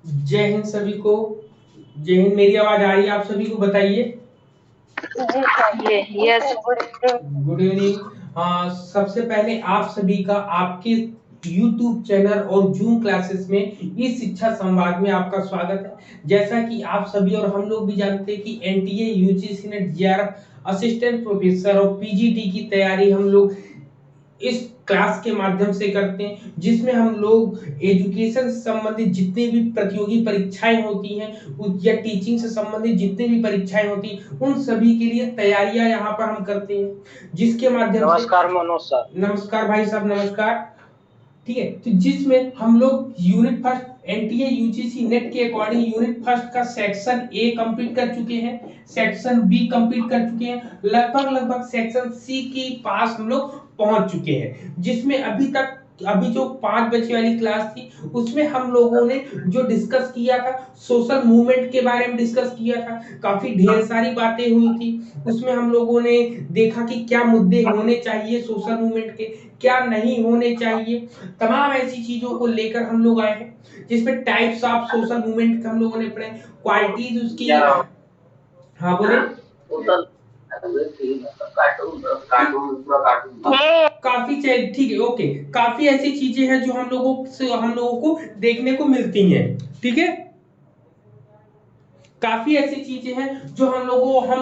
जय हिंद सभी को। जय हिंद। मेरी आवाज आ रही है आप सभी को? बताइए। जी चाहिए। Yes, good evening. Good evening. सबसे पहले आप सभी का आपके YouTube चैनल और जूम क्लासेस में इस शिक्षा संवाद में आपका स्वागत है। जैसा कि आप सभी और हम लोग भी जानते हैं कि NTA, UGC net, JRF, assistant professor और पीजीटी की तैयारी हम लोग इस क्लास के माध्यम से करते हैं, जिसमें हम लोग एजुकेशन से संबंधित जितनी भी प्रतियोगी परीक्षाएं होती हैं या टीचिंग से संबंधित जितनी भी परीक्षाएं होती हैं उन सभी के लिए तैयारियां यहाँ पर हम करते हैं, जिसके माध्यम से। नमस्कार मनोज सर। नमस्कार भाई साहब, नमस्कार। ठीक है, तो जिसमें हम लोग unit first NTA UGC net के अकॉर्डिंग यूनिट फर्स्ट का सेक्शन ए कंप्लीट कर चुके हैं, सेक्शन बी कंप्लीट कर चुके हैं, लगभग लगभग सेक्शन सी के पास हम लोग पहुंच चुके हैं, जिसमें अभी जो 5 बजे वाली क्लास थी उसमें हम लोगों ने जो डिस्कस किया था सोशल मूवमेंट के बारे में डिस्कस किया था। काफी ढेर सारी बातें हुई थी उसमें। हम लोगों ने देखा कि क्या मुद्दे होने चाहिए सोशल मूवमेंट के, क्या नहीं होने चाहिए। तमाम ऐसी चीजों को लेकर हम लोग आए हैं, जिसमें टाइप्स ऑफ सोशल मूवमेंट हम लोगों ने पढ़े, क्वालिटीज उसकी। हाँ बोले। तो ठीक है, ओके। काफी ऐसी चीजें हैं जो हम लोगों को देखने को मिलती हैं। ठीक है, काफी ऐसी चीजें हैं जो हम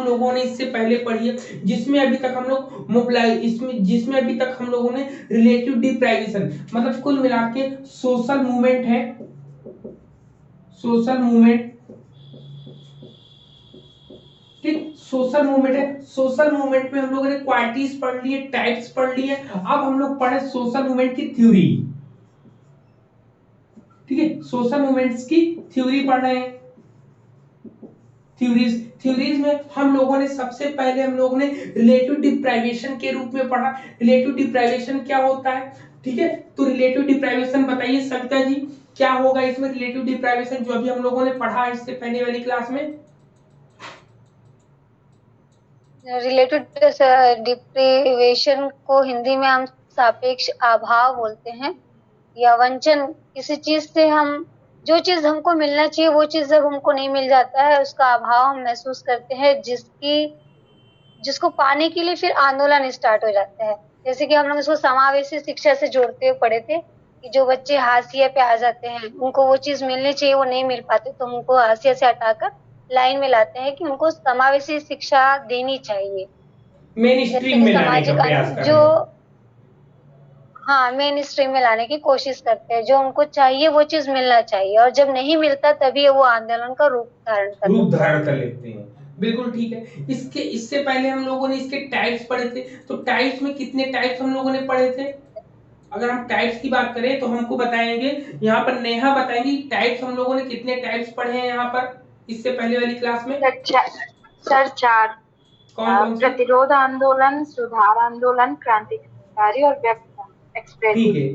लोगों ने इससे पहले पढ़ी है, जिसमें अभी तक हम लोग मोबाइल इसमें जिसमें अभी तक हम लोगों ने रिलेटिव डिप्राइवेशन, मतलब कुल मिला के सोशल मूवमेंट है। सोशल मूवमेंट, ठीक, सोशल मूवमेंट है। सोशल मूवमेंट में हम लोगों ने क्वालिटीज पढ़ ली है, टाइप्स पढ़ ली है। अब हम लोग पढ़े सोशल मूवमेंट की थ्योरी। ठीक है, सोशल मूवमेंट्स की थ्योरी पढ़ रहे हैं। थ्योरीज में हम लोगों ने सबसे पहले रिलेटिव डिप्राइवेशन के रूप में पढ़ा। रिलेटिव डिप्राइवेशन क्या होता है? ठीक है, तो रिलेटिव डिप्राइवेशन बताइए सविता जी, क्या होगा इसमें रिलेटिव डिप्राइवेशन, जो अभी हम लोगों ने पढ़ा इससे पहले वाली क्लास में। रिलेटेड डिप्रीवेशन को हिंदी में हम सापेक्ष अभाव बोलते हैं, या वंचन। किसी चीज से हम, जो चीज हमको मिलना चाहिए वो चीज जब हमको नहीं मिल जाता है, उसका अभाव हम महसूस करते हैं, जिसको पाने के लिए फिर आंदोलन स्टार्ट हो जाता है। जैसे कि हम लोग इसको समावेशी शिक्षा से जोड़ते हुए पढ़े थे कि जो बच्चे हाशिए पे आ जाते हैं, उनको वो चीज मिलनी चाहिए वो नहीं मिल पाते, तो उनको हाशिए से हटाकर लाइन में लाते हैं कि उनको समावेशी शिक्षा देनी चाहिए। मेन जैसे स्ट्रीम कि में लाने का सामाजिक प्रयास कर जो, रहे हैं। हाँ, मेन स्ट्रीम में लाने की कोशिश करते हैं। जो उनको चाहिए वो चीज मिलना चाहिए, और जब नहीं मिलता तभी वो आंदोलन का रूप धारण कर रूप लेता है। धारण कर लेते हैं। बिल्कुल ठीक है। इससे पहले हम लोगों ने इसके टाइप्स पढ़े थे, तो टाइप्स में कितने टाइप्स हम लोगों ने पढ़े थे? अगर हम टाइप्स की बात करें तो हमको बताएंगे, यहाँ पर नेहा बताएंगी टाइप्स हम लोगों ने कितने टाइप्स पढ़े हैं यहाँ पर इससे पहले वाली क्लास में। सर चार। कौन कौन से? प्रतिरोध आंदोलन, सुधार आंदोलन, क्रांतिकारी और व्यक्त ठीक एक्सप्रेसिव। है,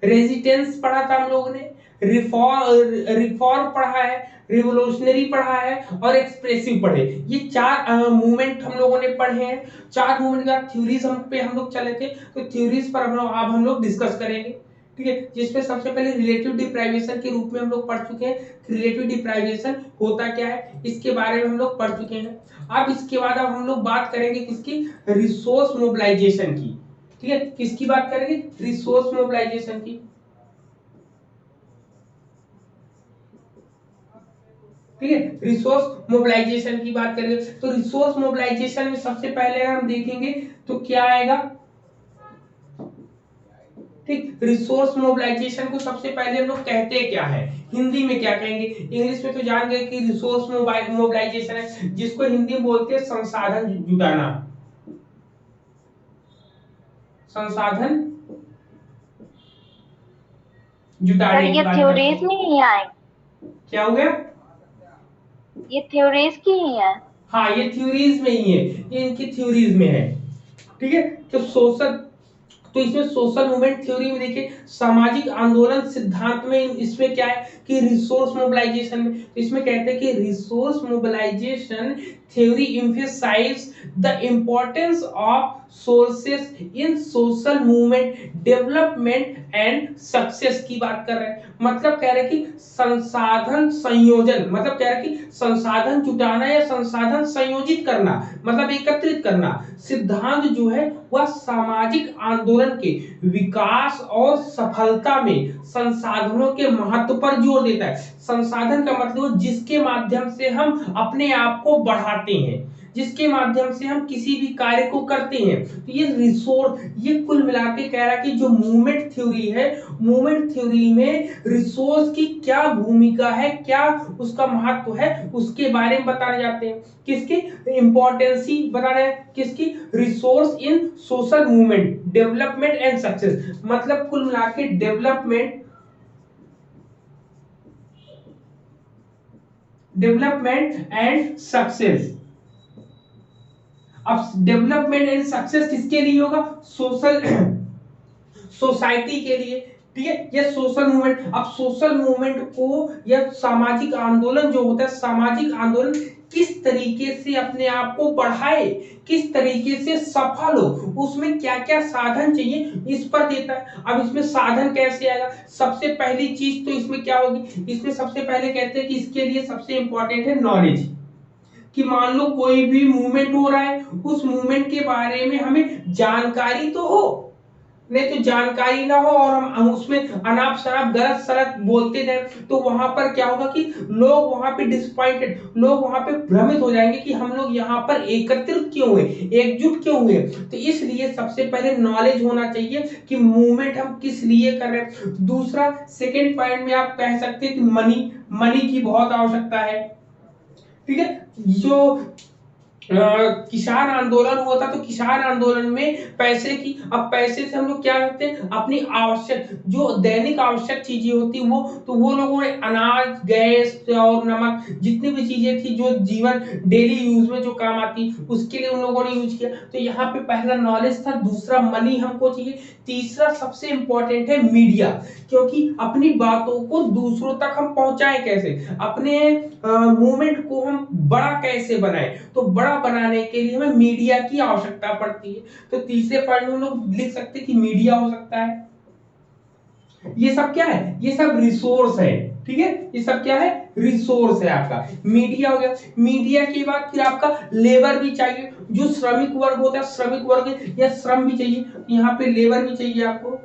रेजिस्टेंस पढ़ा था हम लोगों ने, रिफॉर्म पढ़ा है, रिवोल्यूशनरी पढ़ा है और एक्सप्रेसिव पढ़े। ये 4 मूवमेंट हम लोगों ने पढ़े हैं। 4 मूवमेंट का थ्योरीज हम लोग चले थे, तो थ्योरीज पर हम लोग डिस्कस करेंगे। ठीक है, जिसमें सबसे पहले रिलेटिव डिप्राइवेशन के रूप में हम लोग पढ़ चुके हैं। रिलेटिव डिप्राइवेशन होता क्या है इसके बारे में हम लोग पढ़ चुके हैं। अब इसके बाद अब हम लोग बात करेंगे किसकी? रिसोर्स मोबिलाइजेशन की। ठीक है, किसकी बात करेंगे? रिसोर्स मोबिलाइजेशन की। ठीक है, रिसोर्स मोबिलाइजेशन की बात करेंगे, तो रिसोर्स मोबिलाइजेशन में सबसे पहले हम देखेंगे तो क्या आएगा। ठीक, रिसोर्स मोबिलाइजेशन को सबसे पहले हम लोग कहते क्या है, हिंदी में क्या कहेंगे? इंग्लिश में तो जान गए कि रिसोर्स मोबिलाइजेशन है, जिसको हिंदी में बोलते हैं संसाधन जुटाना। संसाधन सर जुटाने की ये बात करते थ्योरीज हैं। नहीं आए, क्या हो गया? ये थ्योरीज की ही है। हाँ, ये थ्योरीज में ही है, ये इनकी थ्योरीज में है। ठीक है, तो इसमें सोशल मूवमेंट थ्योरी में देखिए सामाजिक आंदोलन सिद्धांत में इसमें क्या है कि रिसोर्स मोबिलाइजेशन में, तो इसमें कहते हैं कि resource mobilisation theory emphasise the importance of sources in social movement development and success की बात कर रहे हैं। मतलब कह रहे हैं कि संसाधन संयोजन, मतलब कह रहे हैं कि संसाधन जुटाना या संसाधन संयोजित करना, मतलब एकत्रित करना। सिद्धांत जो है वह सामाजिक आंदोलन के विकास और सफलता में संसाधनों के महत्व पर जोर देता है। संसाधन का मतलब जिसके माध्यम से हम अपने आप को बढ़ाते हैं, जिसके माध्यम से हम किसी भी कार्य को करते हैं। तो ये रिसोर्स, ये कुल मिला के कह रहा है कि जो मूवमेंट थ्योरी है, मूवमेंट थ्योरी में रिसोर्स की क्या भूमिका है, क्या उसका महत्व है, उसके बारे में बताने जाते हैं। किसकी इंपॉर्टेंसी बता रहे हैं, किसकी, resource in social movement development and success. मतलब कुल मिला के डेवलपमेंट एंड सक्सेस। अब डेवलपमेंट एंड सक्सेस किसके लिए होगा, सोशल सोसाइटी के लिए, ठीक है। ये सोशल मूवमेंट, अब सोशल मूवमेंट को या सामाजिक आंदोलन जो होता है, सामाजिक आंदोलन किस तरीके से अपने आप को बढ़ाए, किस तरीके से सफल हो, उसमें क्या क्या साधन चाहिए, इस पर देता है। अब इसमें साधन कैसे आएगा, सबसे पहली चीज तो इसमें क्या होगी, इसमें सबसे पहले कहते हैं कि इसके लिए सबसे इंपॉर्टेंट है नॉलेज। कि मान लो कोई भी मूवमेंट हो रहा है, उस मूवमेंट के बारे में हमें जानकारी तो हो, नहीं तो जानकारी ना हो और हम उसमें अनाप शनाप गलत सलत बोलते रहे, तो वहां पर क्या होगा कि लोग वहां पे डिसपॉइंटेड, लोग वहां पे भ्रमित हो जाएंगे कि हम लोग यहाँ पर एकत्रित क्यों हुए, एकजुट क्यों हुए। तो इसलिए सबसे पहले नॉलेज होना चाहिए कि मूवमेंट हम किस लिए कर रहे हैं। दूसरा, सेकेंड पॉइंट में आप कह सकते हैं कि मनी, मनी की बहुत आवश्यकता है, ठीक है। जो किसान आंदोलन हुआ था, तो किसान आंदोलन में पैसे की, अब पैसे से हम लोग क्या करते हैं, अपनी आवश्यक जो दैनिक आवश्यक चीजें होती वो, तो वो लोगों ने अनाज, गैस और नमक, जितनी भी चीजें थी जो जीवन डेली यूज में जो काम आती, उसके लिए उन लोगों ने यूज किया। तो यहाँ पे पहला नॉलेज था, दूसरा मनी हमको चाहिए, तीसरा सबसे इंपॉर्टेंट है मीडिया, क्योंकि अपनी बातों को दूसरों तक हम पहुंचाएं कैसे, अपने मूवमेंट को हम बड़ा कैसे बनाएं। तो बड़ा बनाने के लिए हमें मीडिया की आवश्यकता पड़ती है। तो तीसरे पॉइंट में हम लोग लिख सकते हैं कि मीडिया हो सकता है। ये सब क्या है, ये सब रिसोर्स है, ठीक है। ये सब क्या है, रिसोर्स है आपका। मीडिया हो गया, मीडिया के बाद फिर आपका लेबर भी चाहिए, जो श्रमिक वर्ग होता है, श्रमिक वर्ग या श्रम भी चाहिए, यहाँ पे लेबर भी चाहिए आपको,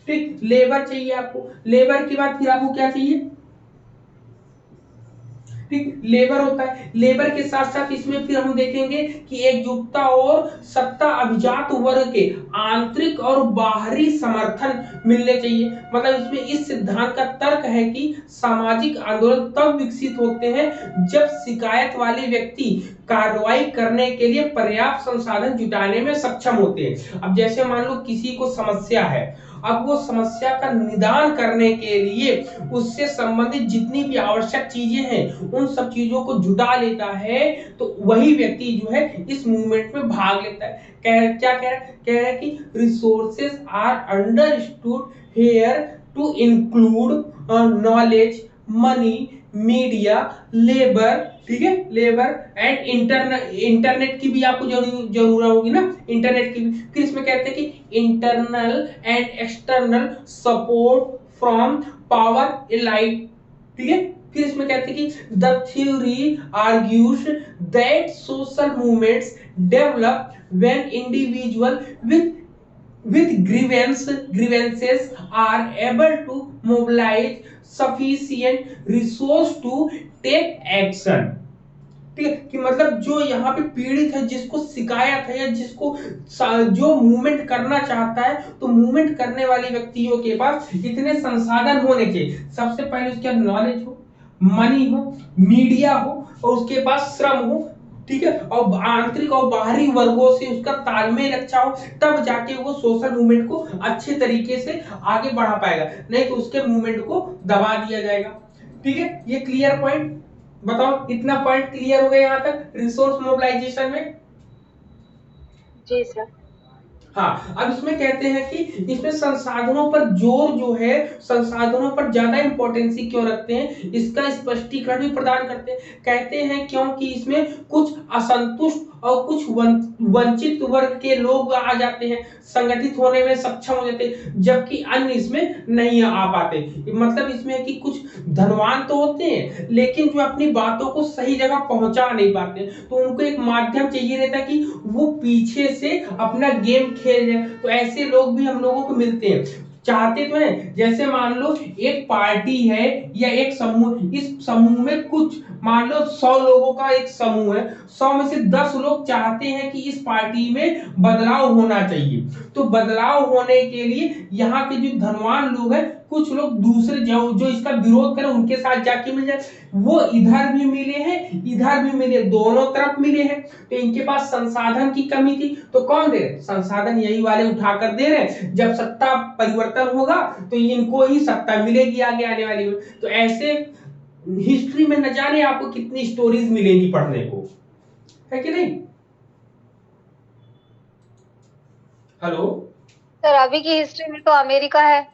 ठीक, लेबर चाहिए आपको। लेबर के बाद फिर आपको क्या चाहिए, ठीक, लेबर होता है। लेबर के साथ साथ इसमें फिर हम देखेंगे कि एकजुटता और सत्ता अभिजात वर्ग के आंतरिक और बाहरी समर्थन मिलने चाहिए। मतलब इसमें इस सिद्धांत का तर्क है कि सामाजिक आंदोलन तब विकसित होते हैं जब शिकायत वाले व्यक्ति कार्रवाई करने के लिए पर्याप्त संसाधन जुटाने में सक्षम होते हैं। अब जैसे मान लो किसी को समस्या है, अब वो समस्या का निदान करने के लिए उससे संबंधित जितनी भी आवश्यक चीजें हैं उन सब चीजों को जुटा लेता है, तो वही व्यक्ति जो है इस मूवमेंट में भाग लेता है। क्या कह रहा है कि resources are understood here to include knowledge, money, media, labour, ठीक है, लेबर एंड इंटरनेट की भी आपको जरूरत होगी ना, इंटरनेट की भी। फिर इसमें कहते हैं कि internal and external support from power elite, ठीक है। फिर इसमें कहते हैं कि the theory argues that social movements develop when individual with grievances are able to mobilize sufficient resource to take action, ठीक है। कि मतलब जो यहाँ पे पीड़ित है, जिसको शिकायत है या जिसको जो मूवमेंट करना चाहता है, तो मूवमेंट करने वाले व्यक्तियों के पास इतने संसाधन होने चाहिए। सबसे पहले उसके नॉलेज हो, मनी हो, मीडिया हो और उसके पास श्रम हो, ठीक है, और आंतरिक और बाहरी वर्गों से उसका तालमेल अच्छा हो, तब जाके वो सोशल मूवमेंट को अच्छे तरीके से आगे बढ़ा पाएगा, नहीं तो उसके मूवमेंट को दबा दिया जाएगा, ठीक है। ये क्लियर पॉइंट, बताओ इतना पॉइंट क्लियर हो गया यहाँ तक रिसोर्स मोबिलाइजेशन में? जी सर। हाँ, अब इसमें कहते हैं कि इसमें संसाधनों पर जोर जो है, संसाधनों पर ज्यादा इंपॉर्टेंसी क्यों रखते हैं, इसका स्पष्टीकरण भी प्रदान करते हैं। कहते हैं क्योंकि इसमें कुछ असंतुष्ट और कुछ वंचित वर्ग के लोग आ जाते हैं, संगठित होने में सक्षम हो जाते हैं, जबकि अन्य इसमें नहीं आ पाते। मतलब इसमें कि कुछ धनवान तो होते हैं लेकिन जो अपनी बातों को सही जगह पहुंचा नहीं पाते, तो उनको एक माध्यम चाहिए रहता कि वो पीछे से अपना गेम खेल जाए। तो ऐसे लोग भी हम लोगों को मिलते हैं, चाहते तो हैं। जैसे मान लो एक पार्टी है या एक समूह, इस समूह में कुछ मान लो 100 लोगों का एक समूह है, 100 में से 10 लोग चाहते हैं कि इस पार्टी में बदलाव होना चाहिए। तो बदलाव होने के लिए यहाँ के जो धनवान लोग हैं, कुछ लोग दूसरे जो इसका विरोध करें उनके साथ जाके मिल जाए। वो इधर भी मिले हैं, इधर भी मिले, दोनों तरफ मिले हैं। तो इनके पास संसाधन की कमी थी, तो कौन दे रहे? संसाधन यही वाले उठाकर दे रहे। जब सत्ता परिवर्तन होगा तो इनको ही सत्ता मिलेगी आगे आने वाली में। तो ऐसे हिस्ट्री में न जाने आपको कितनी स्टोरीज मिलेगी पढ़ने को, है कि नहीं? हेलो सर, अभी की हिस्ट्री में तो अमेरिका है।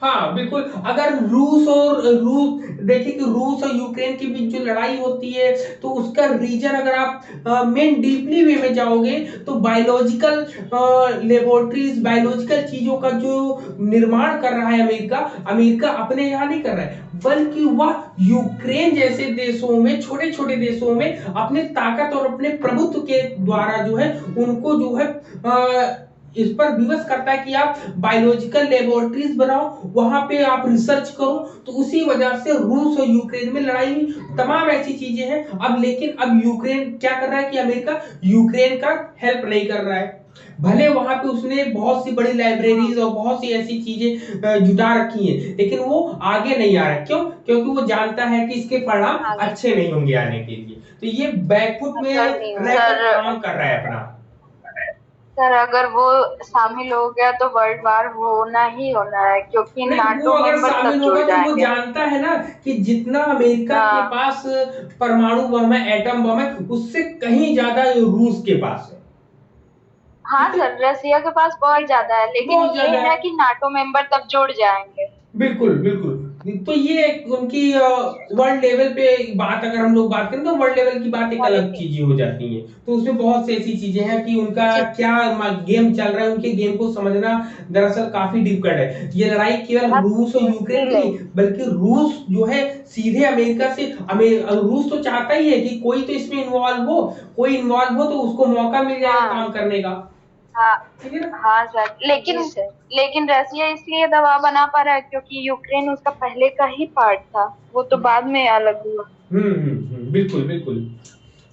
हाँ बिल्कुल। अगर रूस देखिए कि रूस और यूक्रेन के बीच जो लड़ाई होती है, तो उसका रीजन अगर आप मेन डीपली वे में जाओगे तो बायोलॉजिकल लेबोरेटरीज, बायोलॉजिकल चीजों का जो निर्माण कर रहा है अमेरिका, अमेरिका अपने यहाँ नहीं कर रहा है, बल्कि वह यूक्रेन जैसे देशों में, छोटे छोटे देशों में अपने ताकत और अपने प्रभुत्व के द्वारा जो है उनको जो है इस पर विवश करता है कि आप बायोलॉजिकल लेबोरेटरीज बनाओ, वहां पे आप रिसर्च करो। तो उसी वजह से रूस और यूक्रेन में लड़ाई हुई, तमाम ऐसी चीजें हैं। अब लेकिन अब यूक्रेन क्या कर रहा है कि अमेरिका यूक्रेन का हेल्प नहीं कर रहा है। भले वहां पे उसने बहुत सी बड़ी लाइब्रेरीज और बहुत सी ऐसी चीजें जुटा रखी हैं, लेकिन वो आगे नहीं आ रहा है। क्यों? क्योंकि वो जानता है कि इसके परिणाम अच्छे नहीं होंगे आने के लिए। तो ये बैकफुट में रहकर काम कर रहा है अपना। सर, अगर वो शामिल हो गया तो वर्ल्ड वार होना ही होना है, क्योंकि नाटो वो अगर मेंबर शामिल सब होगा जुड़ तो वो जाएंगे। जानता है ना कि जितना अमेरिका के पास परमाणु बम है, एटम बम है, उससे कहीं ज्यादा रूस के पास है। हाँ सर, रसिया के पास बहुत ज्यादा है, लेकिन बहुत ये ज्यादा है कि नाटो मेंबर तब जुड़ जाएंगे। बिल्कुल बिल्कुल। तो ये उनकी वर्ल्ड लेवल पे बात, अगर हम लोग बात करें तो वर्ल्ड लेवल की बात एक अलग चीजें हो जाती हैं। तो उसमें बहुत सी ऐसी चीजें हैं कि उनका क्या गेम चल रहा है, उनके गेम को समझना दरअसल काफी डिफिकल्ट है। ये लड़ाई केवल रूस और यूक्रेन की नहीं, बल्कि रूस जो है सीधे अमेरिका से, रूस तो चाहता ही है कि कोई तो इसमें इन्वॉल्व हो, कोई इन्वॉल्व हो तो उसको मौका मिल जाए काम करने का। हाँ सर, लेकिन रसिया इसलिए दबाव बना पा रहा है क्योंकि यूक्रेन उसका पहले का ही पार्ट था, वो तो बाद में अलग हुआ। बिल्कुल बिल्कुल।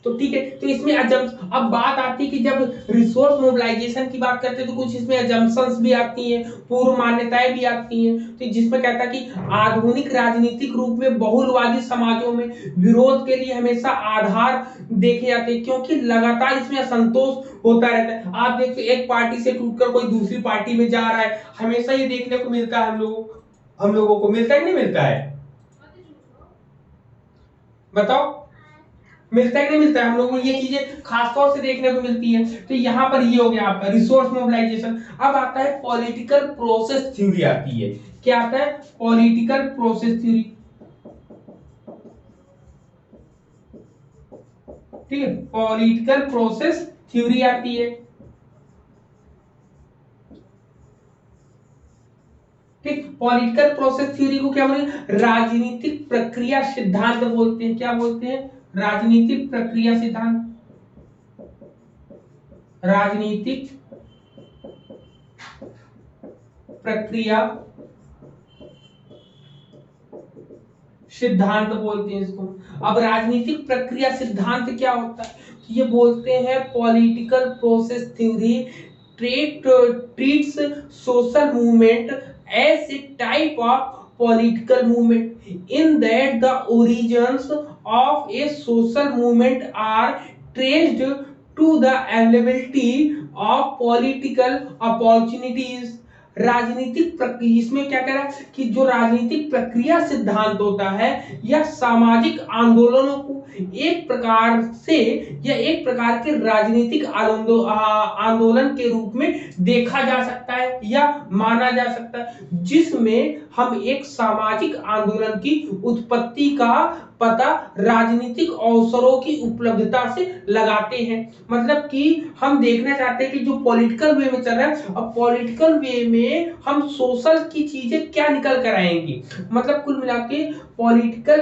तो ठीक है, तो इसमें जब अब बात आती है कि जब रिसोर्स मोबिलाइजेशन की बात करते हैं तो कुछ इसमें अजम्पशंस भी आती हैं, पूर्व मान्यताएं भी आती हैं। तो जिसमें कहता है कि आधुनिक राजनीतिक रूप में बहुलवादी समाजों में विरोध के लिए हमेशा आधार देखे जाते हैं, क्योंकि लगातार इसमें असंतोष होता रहता है। आप देखते एक पार्टी से टूटकर कोई दूसरी पार्टी में जा रहा है, हमेशा ये देखने को मिलता है। हम लोगों को मिलता है नहीं मिलता है? बताओ, मिलता है कि नहीं मिलता है? हम लोगों को ये चीजें खासतौर से देखने को मिलती है। तो यहाँ पर ये हो गया आपका रिसोर्स मोबिलाइजेशन। अब आता है पॉलिटिकल प्रोसेस थ्योरी आती है। क्या आता है? Political process theory. ठीक है, पॉलिटिकल प्रोसेस थ्योरी आती है। ठीक, पॉलिटिकल प्रोसेस थ्योरी को क्या बोलते हैं? राजनीतिक प्रक्रिया सिद्धांत बोलते हैं। क्या बोलते हैं? राजनीतिक प्रक्रिया सिद्धांत। राजनीतिक प्रक्रिया सिद्धांत बोलते हैं इसको। अब राजनीतिक प्रक्रिया सिद्धांत क्या होता है? तो ये बोलते हैं political process theory treats social movement as a type of political movement in that the origins of a social movement are traced to the availability of political opportunities राजनीतिक प्रक्रिया, इसमें क्या कह रहा है कि जो राजनीतिक प्रक्रिया सिद्धांत होता है या सामाजिक आंदोलनों को एक प्रकार से या एक प्रकार के राजनीतिक आंदोलन के रूप में देखा जा सकता है या माना जा सकता है, जिसमें हम एक सामाजिक आंदोलन की उत्पत्ति का पता राजनीतिक अवसरों की उपलब्धता से लगाते हैं। मतलब कि हम देखना चाहते हैं कि जो पॉलिटिकल वे में चल रहा है, अब पॉलिटिकल वे में हम सोशल की चीजें क्या निकल कर आएंगी। मतलब कुल मिला के पॉलिटिकल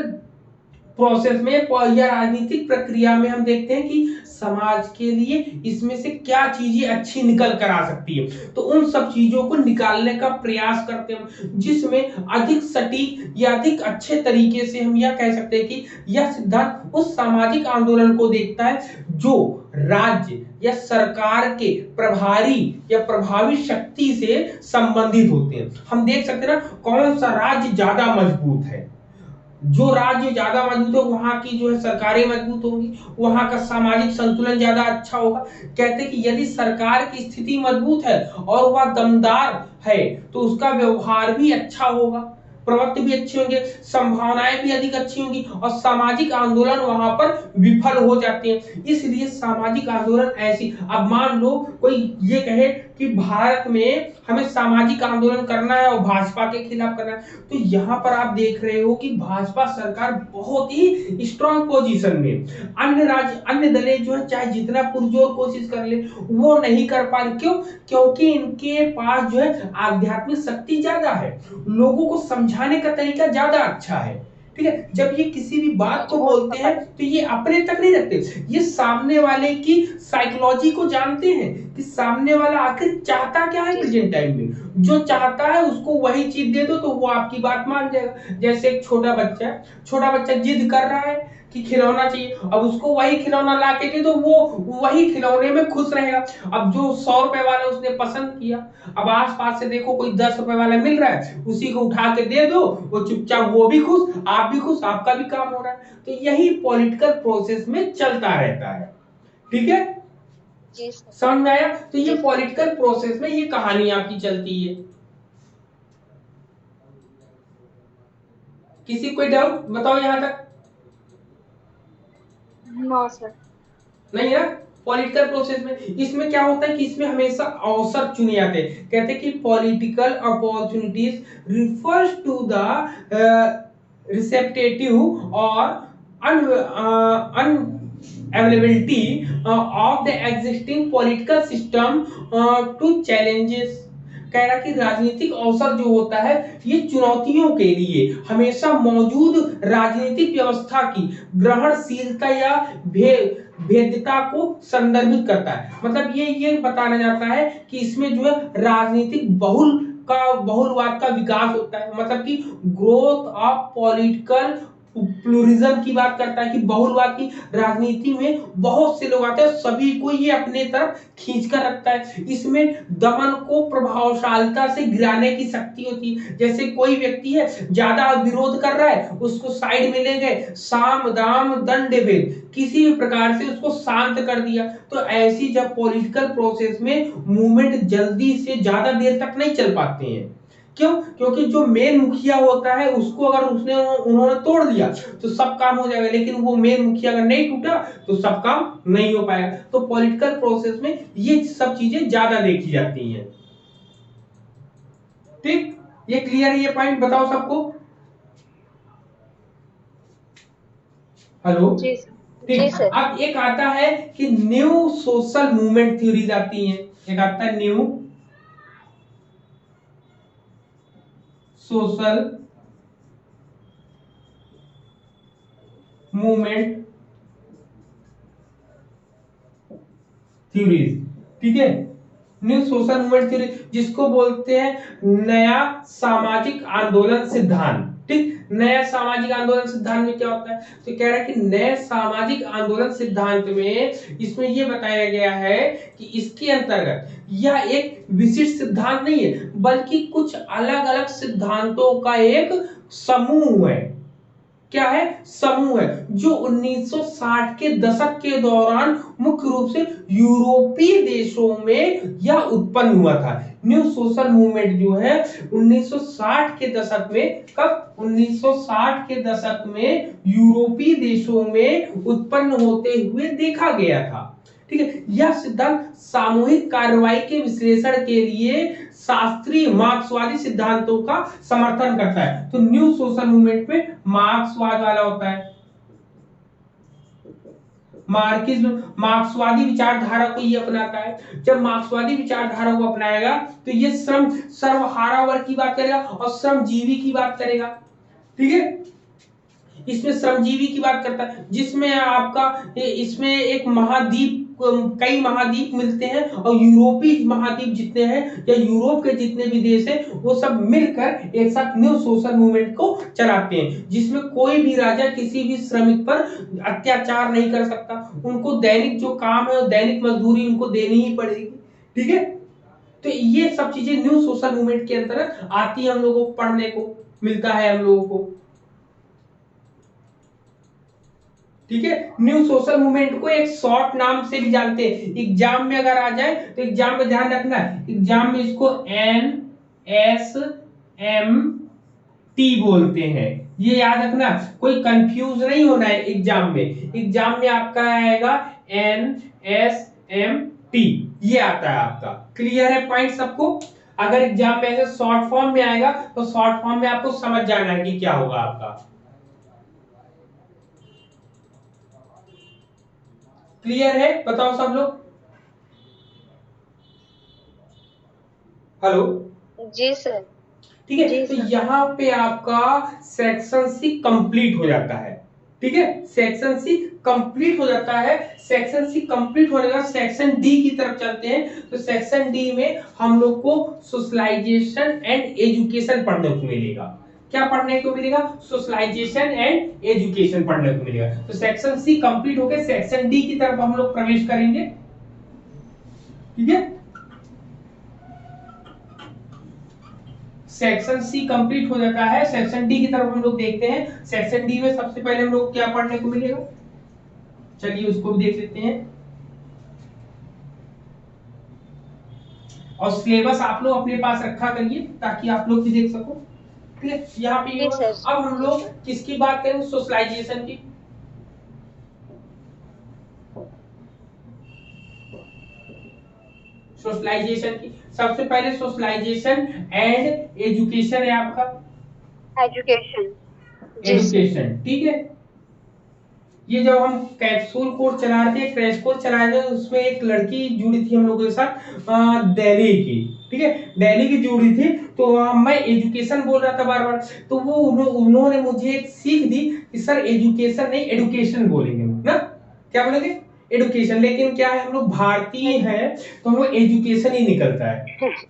प्रोसेस में या राजनीतिक प्रक्रिया में हम देखते हैं कि समाज के लिए इसमें से क्या चीजें अच्छी निकल कर आ सकती है, तो उन सब चीजों को निकालने का प्रयास करते हैं, जिसमें अधिक सटीक या अधिक अच्छे तरीके से हम यह कह सकते हैं कि यह सिद्धांत उस सामाजिक आंदोलन को देखता है जो राज्य या सरकार के प्रभारी या प्रभावी शक्ति से संबंधित होते हैं। हम देख सकते हैं ना, कौन सा राज्य ज्यादा मजबूत है। जो राज्य ज्यादा मजबूत हो वहां की जो है सरकारें मजबूत होंगी, वहां का सामाजिक संतुलन ज्यादा अच्छा होगा। कहते हैं कि यदि सरकार की स्थिति मजबूत है और वह दमदार है तो उसका व्यवहार भी अच्छा होगा, प्रवृत्ति भी अच्छे होंगे, संभावनाएं भी अधिक अच्छी होंगी और सामाजिक आंदोलन वहां पर विफल हो जाते हैं। इसलिए सामाजिक आंदोलन ऐसी, अब मान लो कोई ये कहे कि भारत में हमें सामाजिक आंदोलन करना है और भाजपा के खिलाफ करना है, तो यहाँ पर आप देख रहे हो कि भाजपा सरकार बहुत ही स्ट्रॉन्ग पोजीशन में, अन्य राज्य अन्य दलें जो है चाहे जितना पुरजोर कोशिश कर ले वो नहीं कर पा रही। क्यों? क्योंकि इनके पास जो है आध्यात्मिक शक्ति ज्यादा है, लोगों को समझाने का तरीका ज्यादा अच्छा है। ठीक है, जब ये किसी भी बात को बोलते हैं तो ये अपने तक नहीं रखते, ये सामने वाले की साइकोलॉजी को जानते हैं कि सामने वाला आखिर चाहता क्या है प्रेजेंट टाइम में। जो चाहता है उसको वही चीज दे दो तो वो आपकी बात मान जाएगा। जैसे एक छोटा बच्चा जिद कर रहा है कि खिलौना चाहिए, अब उसको वही खिलौना ला के दे दो, वो वही खिलौने में खुश रहेगा। अब जो 100 रुपए वाला उसने पसंद किया, अब आसपास से देखो कोई 10 रुपए वाला मिल रहा है, उसी को उठा के दे दो, वो चुपचाप, वो भी खुश, आप भी खुश, आपका भी काम हो रहा है। तो यही पॉलिटिकल प्रोसेस में चलता रहता है। ठीक है, समझ में आया? तो ये पॉलिटिकल प्रोसेस में ये कहानी आपकी चलती है। किसी कोई डाउट बताओ यहां तक? No sir. नहीं है। पॉलिटिकल प्रोसेस में इसमें क्या होता है कि इसमें हमेशा अवसर चुने जाते हैं। कहते हैं कि political opportunities refers to the receptive और unavailability of the existing political system to challenges. कह रहा कि राजनीतिक अवसर जो होता है ये चुनौतियों के लिए हमेशा मौजूद राजनीतिक व्यवस्था की ग्रहणशीलता या भेद्यता को संदर्भित करता है। मतलब ये बताना जाता है कि इसमें जो है राजनीतिक बहुलवाद का विकास होता है। मतलब कि ग्रोथ ऑफ पॉलिटिकल प्लूरिज्म की बात करता है कि बहुलवाद की राजनीति में बहुत से लोग आते हैं, सभी को ये अपने तरफ खींच कर रखता है। इसमें दमन को प्रभावशालिता से गिराने की शक्ति होती है। जैसे कोई व्यक्ति है ज्यादा विरोध कर रहा है, उसको साइड में ले गए, साम दाम दंड भेद किसी भी प्रकार से उसको शांत कर दिया। तो ऐसी जब पॉलिटिकल प्रोसेस में मूवमेंट जल्दी से ज्यादा देर तक नहीं चल पाते हैं। क्यों? क्योंकि जो मेन मुखिया होता है उसको अगर उन्होंने तोड़ दिया तो सब काम हो जाएगा, लेकिन वो मेन मुखिया अगर नहीं टूटा तो सब काम नहीं हो पाएगा। तो पॉलिटिकल प्रोसेस में ये सब चीजें ज्यादा देखी जाती हैं। ठीक, ये क्लियर है? ये पॉइंट बताओ सबको। हेलो जी ठीक। अब एक आता है कि न्यू सोशल मूवमेंट थ्योरीज आती हैं। एक आता है न्यू सोशल मूवमेंट थ्योरीज। ठीक है, न्यू सोशल मूवमेंट थ्योरी जिसको बोलते हैं नया सामाजिक आंदोलन सिद्धांत। ठीक, नया सामाजिक आंदोलन सिद्धांत में क्या होता है? तो कह रहा है कि नए सामाजिक आंदोलन सिद्धांत में इसमें यह बताया गया है कि इसके अंतर्गत यह एक विशिष्ट सिद्धांत नहीं है बल्कि कुछ अलग अलग सिद्धांतों का एक समूह है। क्या है, समूह है, जो 1960 के दशक के दौरान मुख्य रूप से यूरोपीय देशों में यह उत्पन्न हुआ था। न्यू सोशल मूवमेंट जो है 1960 के दशक में, कब, 1960 के दशक में यूरोपीय देशों में उत्पन्न होते हुए देखा गया था। ठीक है, यह सिद्धांत सामूहिक कार्रवाई के विश्लेषण के लिए शास्त्रीय मार्क्सवादी सिद्धांतों का समर्थन करता है। तो न्यू सोशल मूवमेंट में मार्क्सवाद वाला होता है, मार्क्सिज्म, मार्क्सवादी विचारधारा को ये अपनाता है। जब मार्क्सवादी विचारधारा को अपनाएगा तो ये श्रम सर्वहारा वर्ग की बात करेगा और श्रमजीवी की बात करेगा। ठीक है, इसमें श्रमजीवी की बात करता है, जिसमें आपका इसमें एक महाद्वीप, कई महाद्वीप मिलते हैं और यूरोपीय महाद्वीप जितने हैं या यूरोप के जितने भी देश हैं वो सब मिलकर एक साथ न्यू सोशल मूवमेंट को चलाते हैं, जिसमें कोई भी राजा किसी भी श्रमिक पर अत्याचार नहीं कर सकता। उनको दैनिक जो काम है दैनिक मजदूरी उनको देनी ही पड़ेगी। ठीक है, तो ये सब चीजें न्यू सोशल मूवमेंट के अंतर्गत आती है, हम लोगों को पढ़ने को मिलता है हम लोगों को। ठीक है, न्यू सोशल मूवमेंट को एक शॉर्ट नाम से भी जानते हैं। एग्जाम में अगर आ जाए तो एग्जाम में ध्यान रखना है, एग्जाम में इसको NSMT बोलते हैं, ये याद रखना, कोई कंफ्यूज नहीं होना है एग्जाम में। एग्जाम में आपका आएगा NSMT, ये आता है आपका। क्लियर है पॉइंट सबको? अगर एग्जाम में ऐसे शॉर्ट फॉर्म में आएगा तो शॉर्ट फॉर्म में आपको समझ जाना है कि क्या होगा आपका। क्लियर है? बताओ सब लोग। हेलो जी सर। ठीक है, तो यहाँ पे आपका सेक्शन सी कंप्लीट हो जाता है। ठीक है, सेक्शन सी कंप्लीट हो जाता है। सेक्शन सी कंप्लीट होने के बाद सेक्शन डी की तरफ चलते हैं। तो सेक्शन डी में हम लोग को सोशलाइजेशन एंड एजुकेशन पढ़ने को मिलेगा। क्या पढ़ने को मिलेगा? सोशलाइजेशन एंड एजुकेशन पढ़ने को मिलेगा। तो सेक्शन सी कंप्लीट हो गया, सेक्शन डी की तरफ हम लोग प्रवेश करेंगे। ठीक है, सेक्शन सी कंप्लीट हो जाता है, सेक्शन डी की तरफ हम लोग देखते हैं। सेक्शन डी में सबसे पहले हम लोग क्या पढ़ने को मिलेगा, चलिए उसको भी देख लेते हैं। और सिलेबस आप लोग अपने पास रखा करिए ताकि आप लोग भी देख सको। ठीक है, यहाँ पे अब हम लोग किसकी बात करें? सोशलाइजेशन की। सोशलाइजेशन की सबसे पहले सोशलाइजेशन एंड एजुकेशन है आपका, एजुकेशन। एजुकेशन। ठीक है, ये जब हम कैप्सूल कोर्स चला रहे थे, क्रैश कोर्स चला रहे थे, उसमें एक लड़की जुड़ी थी हम लोगों के साथ दिल्ली की। ठीक है, दिल्ली की जुड़ी थी, तो मैं एजुकेशन बोल रहा था बार बार, तो वो उन्होंने मुझे एक सीख दी कि सर एजुकेशन नहीं एडुकेशन बोलेंगे ना, क्या बोलेंगे? एडुकेशन। लेकिन क्या है, हम लोग भारतीय हैं तो हम लोग एजुकेशन ही निकलता है।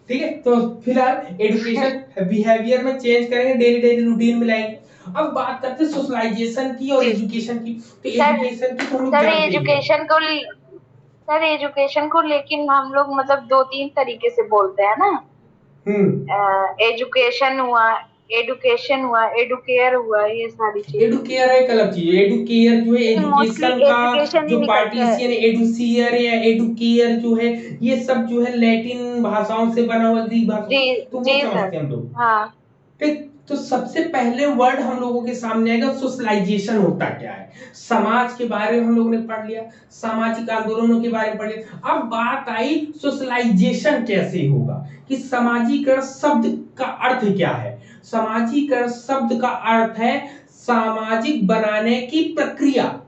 ठीक है, तो फिलहाल एडुकेशन बिहेवियर में चेंज करेंगे, डेली रूटीन में लाएंगे। अब बात करते हैं सोशलाइजेशन की और एजुकेशन की। तो एजुकेशन की तो हम लोग जानते हैं। सर एजुकेशन को लेकिन हम लोग मतलब 2-3 तरीके से बोलते हैं ना। एजुकेशन हुआ, एडुकेशन हुआ, एडुकेयर हुआ, ये सारी चीजें। एडुकेयर एक अलग चीज है। एडुकेयर जो है एजुकेशन का जो पार्टीशन है, एडुसियर या एडुकेयर जो है, ये सब जो है लैटिन भाषाओं से बना हुआ ग्रीक भाषा, तो वो समझते हैं हम लोग। हाँ, ठीक। तो सबसे पहले वर्ड हम लोगों के सामने आएगा सोशलाइजेशन होता क्या है। समाज के बारे में हम लोगों ने पढ़ लिया, सामाजिक आंदोलनों के बारे में पढ़ लिया। अब बात आई सोशलाइजेशन कैसे होगा, कि सामाजिकरण शब्द का अर्थ क्या है। सामाजिकरण शब्द का अर्थ है सामाजिक बनाने की प्रक्रिया।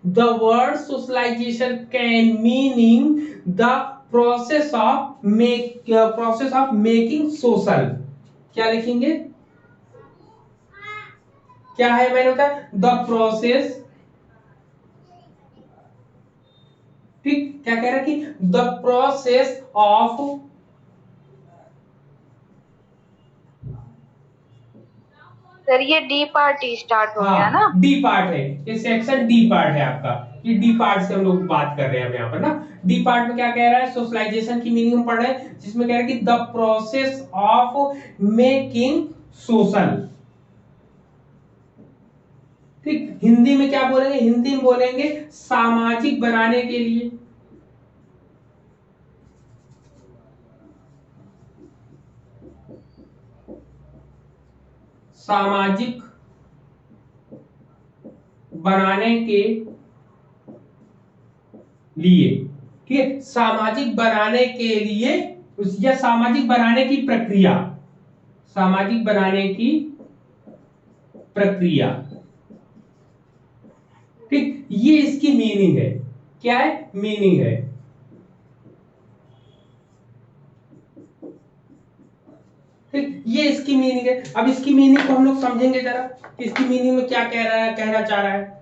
The word socialization can meaning the process of making social। क्या लिखेंगे? क्या है मैंने बताया? The process. ठीक, क्या कह रहा है कि द प्रोसेस ऑफ सर ये डी पार्ट स्टार्ट हो गया ना? डी पार्ट है ये, सेक्शन डी पार्ट है आपका। ये डी पार्ट से हम लोग बात कर रहे हैं यहाँ पर ना। डी पार्ट में क्या कह रहा है? सोशलाइजेशन की मीनिंग पढ़ रहे हैं, जिसमें कह रहा है कि the process of making social. ठीक, हिंदी में क्या बोलेंगे? हिंदी में बोलेंगे सामाजिक बनाने के लिए। सामाजिक बनाने के लिए, ठीक है, सामाजिक बनाने के लिए या सामाजिक बनाने की प्रक्रिया, सामाजिक बनाने की प्रक्रिया, ठीक, ये इसकी मीनिंग है। क्या है? मीनिंग है। ठीक, ये इसकी मीनिंग है। अब इसकी मीनिंग को हम लोग समझेंगे जरा, इसकी मीनिंग में क्या कह रहा है, कहना चाह रहा है,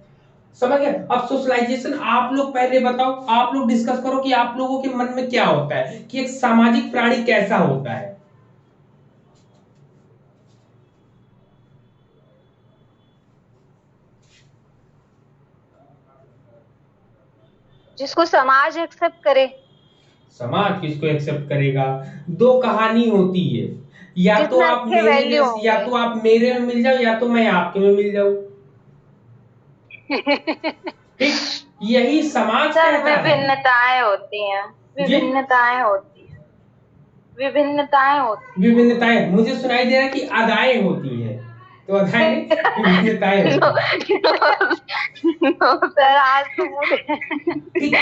समझ गए? अब सोशलाइजेशन आप लोग पहले बताओ, आप लोग डिस्कस करो कि आप लोगों के मन में क्या होता है कि एक सामाजिक प्राणी कैसा होता है। जिसको समाज एक्सेप्ट करे। समाज किसको एक्सेप्ट करेगा? दो कहानी होती है, या तो जिसमें आप अच्छे मेरे वैल्यू जैसे, या होंगे। तो आप मेरे में मिल जाओ, या तो मैं आपके में मिल जाऊं। ठीक, यही समाज सर कहता है। विभिन्नताएं होती हैं, जी, विभिन्नताएं होती हैं, विभिन्नताएं होती विभिन्नताएं। मुझे सुनाई दे रहा है कि अदाएं होती हैं, तो अदाएं नहीं, विभिन्नताएं हैं। होती हैं। नो सर, आज तो मुझे ठीक,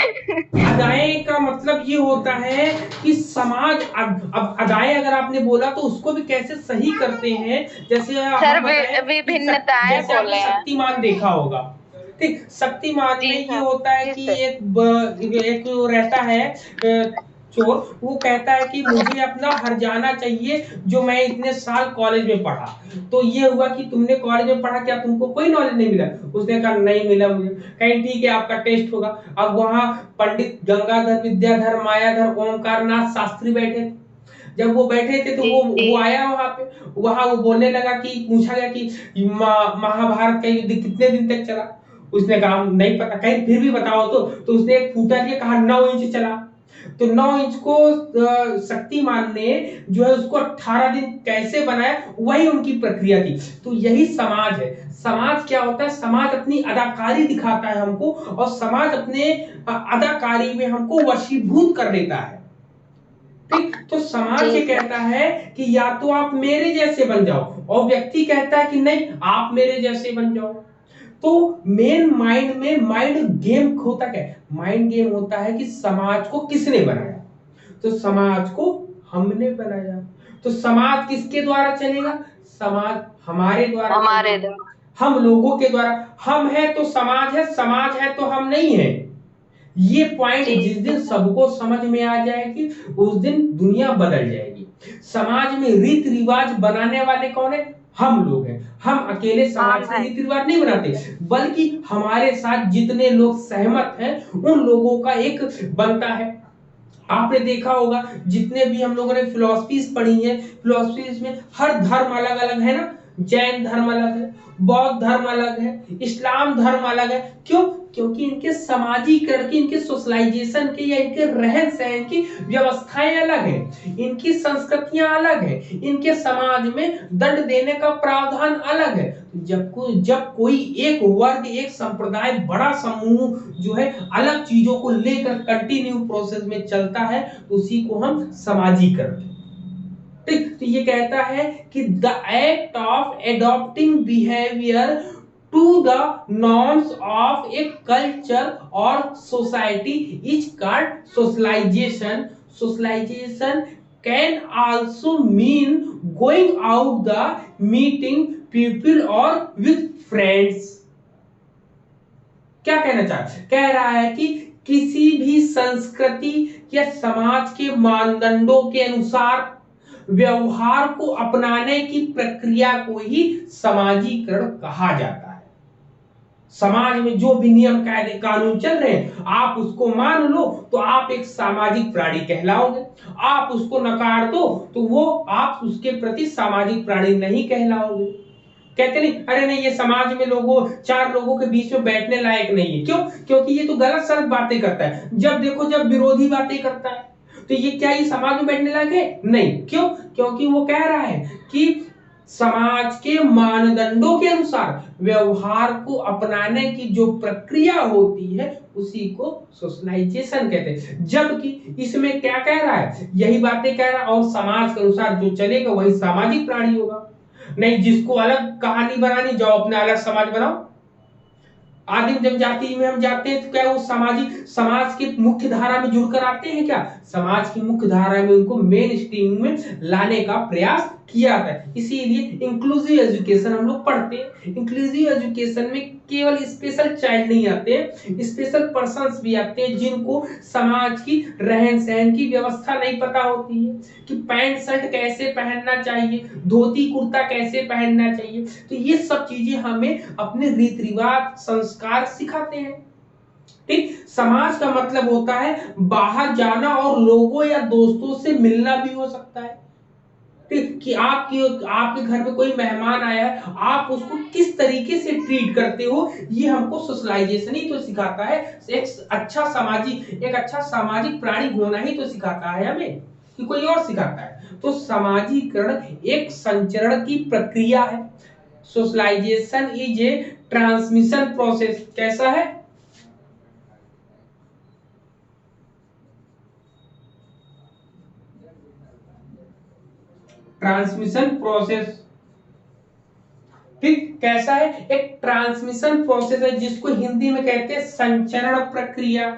अदाएं का मतलब ये होता है कि समाज, अब अदाएं अगर आपने बोला तो उसको भी कैसे सही करते हैं, जैसे सर हम बताएं कि विभिन्नताएं जैसे बोले आपने हैं। शक्तिमान देखा होगा। ठीक, शक्तिमान में जी ये सर, होता है जी कि सर। एक रहता है चोर, वो कहता है कि मुझे अपना हर्जाना चाहिए जो मैं इतने साल कॉलेज में पढ़ा। तो ये हुआ कि तुमने कॉलेज में पढ़ा, क्या तुमको कोई नॉलेज नहीं मिला? उसने कहा नहीं मिला मुझे। कहीं ठीक है, आपका टेस्ट होगा। अब वहां पंडित गंगाधर विद्याधर मायाधर ओमकार नाथ शास्त्री बैठे थे। जब वो बैठे थे तो वो आया वहां पे, वहां वो बोलने लगा कि पूछा गया कि महाभारत का युद्ध कितने दिन तक चला? उसने कहा नहीं पता। कहीं फिर भी बताओ तो उसने एक फूटा दिया, कहा 9 इंच चला। तो 9 इंच को शक्तिमान ने जो है उसको 18 दिन कैसे बनाया, वही उनकी प्रक्रिया थी। तो यही समाज है। समाज क्या होता है? समाज अपनी अदाकारी दिखाता है हमको, और समाज अपने अदाकारी में हमको वशीभूत कर लेता है। ठीक, तो समाज ये कहता है कि या तो आप मेरे जैसे बन जाओ, और व्यक्ति कहता है कि नहीं आप मेरे जैसे बन जाओ। तो मेन माइंड में माइंड गेम होता क्या है? माइंड गेम होता है कि समाज को किसने बनाया? तो समाज को हमने बनाया। तो समाज किसके द्वारा चलेगा? समाज हमारे द्वारा, हमारे द्वारा, हम लोगों के द्वारा। हम है तो समाज है, समाज है तो हम नहीं है। ये पॉइंट जिस दिन सबको समझ में आ जाएगी, उस दिन दुनिया बदल जाएगी। समाज में रीति रिवाज बनाने वाले कौन है? हम लोग हैं। हम अकेले समाज से रीति रिवाज नहीं बनाते, बल्कि हमारे साथ जितने लोग सहमत हैं उन लोगों का एक बनता है। आपने देखा होगा जितने भी हम लोगों ने फिलॉसफीज पढ़ी है, फिलॉसफीज में हर धर्म अलग अलग है ना। जैन धर्म अलग है, बौद्ध धर्म अलग है, इस्लाम धर्म अलग है। क्यों? क्योंकि इनके सामाजिकरण की, इनके सोशलाइजेशन के या इनके रहन सहन की व्यवस्थाएं अलग हैं, इनकी संस्कृतियां अलग हैं, इनके समाज में दंड देने का प्रावधान अलग है। जब कोई एक वर्ग, एक संप्रदाय, बड़ा समूह जो है अलग चीजों को लेकर कंटिन्यू प्रोसेस में चलता है, तो उसी को हम सामाजिकरण। ठीक, तो ये कहता है कि the act of adopting behaviour to the norms of a culture और society is called socialisation. Socialisation can also mean going out the meeting people और विद फ्रेंड्स। क्या कहना चाहता? कह रहा है कि किसी भी संस्कृति या समाज के मानदंडों के अनुसार व्यवहार को अपनाने की प्रक्रिया को ही समाजीकरण कहा जाता है। समाज में जो भी नियम कायदे कानून चल रहे हैं, आप उसको मान लो तो आप एक सामाजिक प्राणी कहलाओगे। आप उसको नकार दो तो वो आप उसके प्रति सामाजिक प्राणी नहीं कहलाओगे। कहते नहीं, अरे नहीं ये समाज में लोगों, 4 लोगों के बीच में बैठने लायक नहीं है। क्यों? क्योंकि ये तो गलत सलत बातें करता है। जब देखो जब विरोधी बातें करता है, तो ये क्या ये समाज में बैठने लायक है? नहीं। क्यों? क्योंकि वो कह रहा है कि समाज के मानदंडों के अनुसार व्यवहार को अपनाने की जो प्रक्रिया होती है उसी को सोशलाइजेशन कहते हैं। जबकि इसमें क्या कह रहा है, यही बातें कह रहा है, और समाज के अनुसार जो चलेगा वही सामाजिक प्राणी होगा। नहीं जिसको अलग कहानी बनानी, जाओ अपना अलग समाज बनाओ। आदिम जनजाति में हम जाते हैं तो क्या वो सामाजिक समाज की मुख्य धारा में जुड़कर आते हैं? क्या समाज की मुख्य धारा में उनको मेन स्ट्रीम में लाने का प्रयास किया जाता है। इसीलिए इंक्लूसिव एजुकेशन हम लोग पढ़ते हैं। इंक्लूसिव एजुकेशन में केवल स्पेशल चाइल्ड नहीं आते हैं, स्पेशल पर्सन्स भी आते हैं जिनको समाज की रहन सहन की व्यवस्था नहीं पता होती है कि पैंट शर्ट कैसे पहनना चाहिए, धोती कुर्ता कैसे पहनना चाहिए। तो ये सब चीजें हमें अपने रीति रिवाज संस्कार सिखाते हैं। ठीक, समाज का मतलब होता है बाहर जाना और लोगों या दोस्तों से मिलना भी हो सकता है। ठीक, कि आपके घर में कोई मेहमान आया है, आप उसको किस तरीके से ट्रीट करते हो, ये हमको सोशलाइजेशन ही तो सिखाता है। एक अच्छा सामाजिक प्राणी होना ही तो सिखाता है हमें, कि कोई और सिखाता है। तो सामाजिकरण एक संचरण की प्रक्रिया है। Socialisation is a transmission process. कैसा है? Transmission process. ठीक, कैसा है? एक ट्रांसमिशन प्रोसेस है जिसको हिंदी में कहते हैं संचरण प्रक्रिया।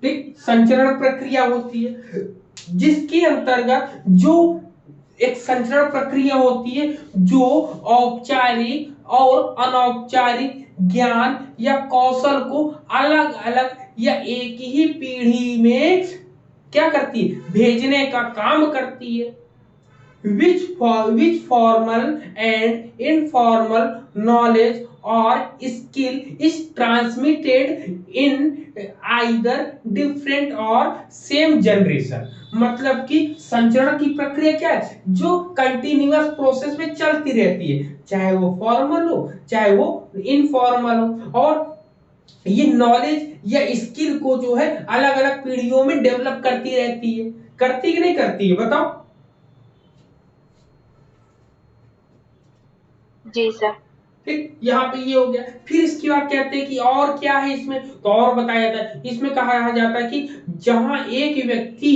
ठीक, संचरण प्रक्रिया होती है जिसके अंतर्गत जो एक संचरण प्रक्रिया होती है जो औपचारिक और अनौपचारिक ज्ञान या कौशल को अलग अलग या एक ही पीढ़ी में क्या करती है, भेजने का काम करती है। which formal and informal knowledge or skill is transmitted in either different or same generation। मतलब कि संचरण की प्रक्रिया क्या है, जो कंटिन्यूअस प्रोसेस में चलती रहती है, चाहे वो फॉर्मल हो चाहे वो इनफॉर्मल हो। और ये नॉलेज या स्किल को जो है अलग अलग पीढ़ियों में डेवलप करती रहती है। करती कि नहीं करती है, बताओ? जी सर। ठीक, यहाँ पे ये हो गया। फिर इसके बाद कहते हैं कि और क्या है इसमें, तो और बताया जाता है। इसमें कहा जाता है कि जहां एक व्यक्ति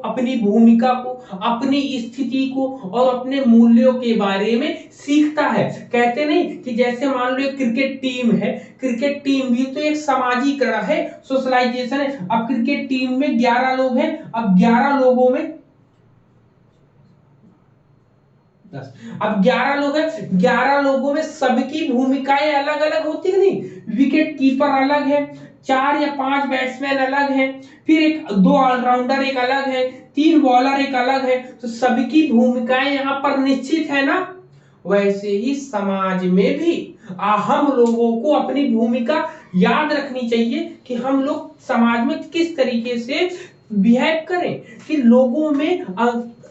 अपनी भूमिका को, अपनी स्थिति को और अपने मूल्यों के बारे में सीखता है। कहते नहीं कि जैसे मान लो एक क्रिकेट टीम है, क्रिकेट टीम भी तो एक सामाजिकरण है, सोशलाइजेशन है। अब क्रिकेट टीम में 11 लोग हैं, अब 11 लोगों में अब 11 लोग हैं, 11 लोगों में सबकी भूमिकाएं अलग अलग होती है नहीं। विकेट कीपर अलग है, 4 या 5 बैट्समैन अलग हैं, फिर 2 ऑलराउंडर एक अलग है, 3 बॉलर एक अलग है। तो सबकी भूमिकाएं यहाँ पर निश्चित है ना। वैसे ही समाज में भी हम लोगों को अपनी भूमिका याद रखनी चाहिए कि हम लोग समाज में किस तरीके से बिहेव करें, कि लोगों में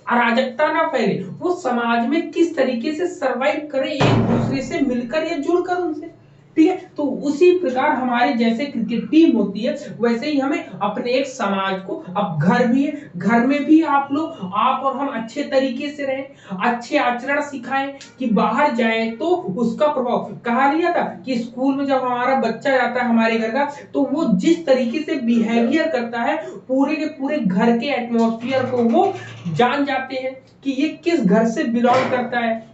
अराजकता ना फैले, वो समाज में किस तरीके से सरवाइव करें, एक दूसरे से मिलकर या जुड़कर उनसे। ठीक है, तो उसी प्रकार हमारे जैसे क्रिकेट टीम होती है वैसे ही हमें अपने एक समाज को, अब घर भी है, घर में भी आप और हम अच्छे तरीके से रहें, अच्छे आचरण सिखाएं कि बाहर जाए तो उसका प्रभाव। कहा नहीं था कि स्कूल में जब हमारा बच्चा जाता है हमारे घर का, तो वो जिस तरीके से बिहेवियर करता है पूरे के पूरे घर के एटमॉस्फेयर को वो जान जाते हैं कि ये किस घर से बिलोंग करता है।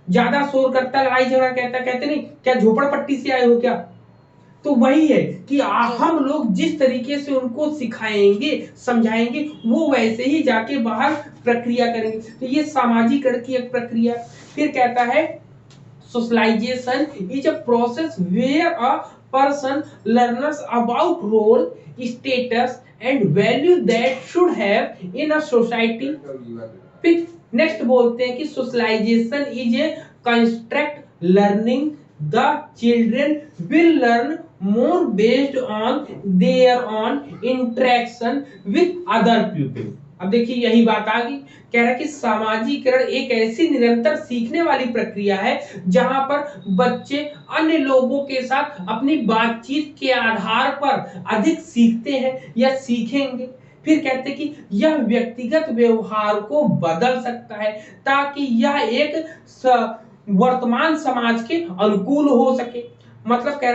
ज्यादा शोर करता, लड़ाई झगड़ा कहते नहीं क्या झोपड़पट्टी से आए हो क्या। तो वही है कि हम लोग जिस तरीके से उनको सिखाएंगे समझाएंगे वो वैसे ही जाके बाहर प्रक्रिया करेंगे। तो ये सामाजिकरण की एक प्रक्रिया। फिर कहता है socialisation is a process where a person learns about role, status and value that should have in a society. फिर नेक्स्ट बोलते हैं कि socialisation is a construct learning the children will learn more based on their on interaction with other people. अब देखिए यही बात आ गई, कह रहा है कि सामाजिकरण एक ऐसी निरंतर सीखने वाली प्रक्रिया है जहां पर बच्चे अन्य लोगों के साथ अपनी बातचीत के आधार पर अधिक सीखते हैं या सीखेंगे। फिर कहते हैं कि यह व्यक्तिगत व्यवहार को बदल सकता है ताकि यह एक वर्तमान समाज के अनुकूल हो सके। मतलब कह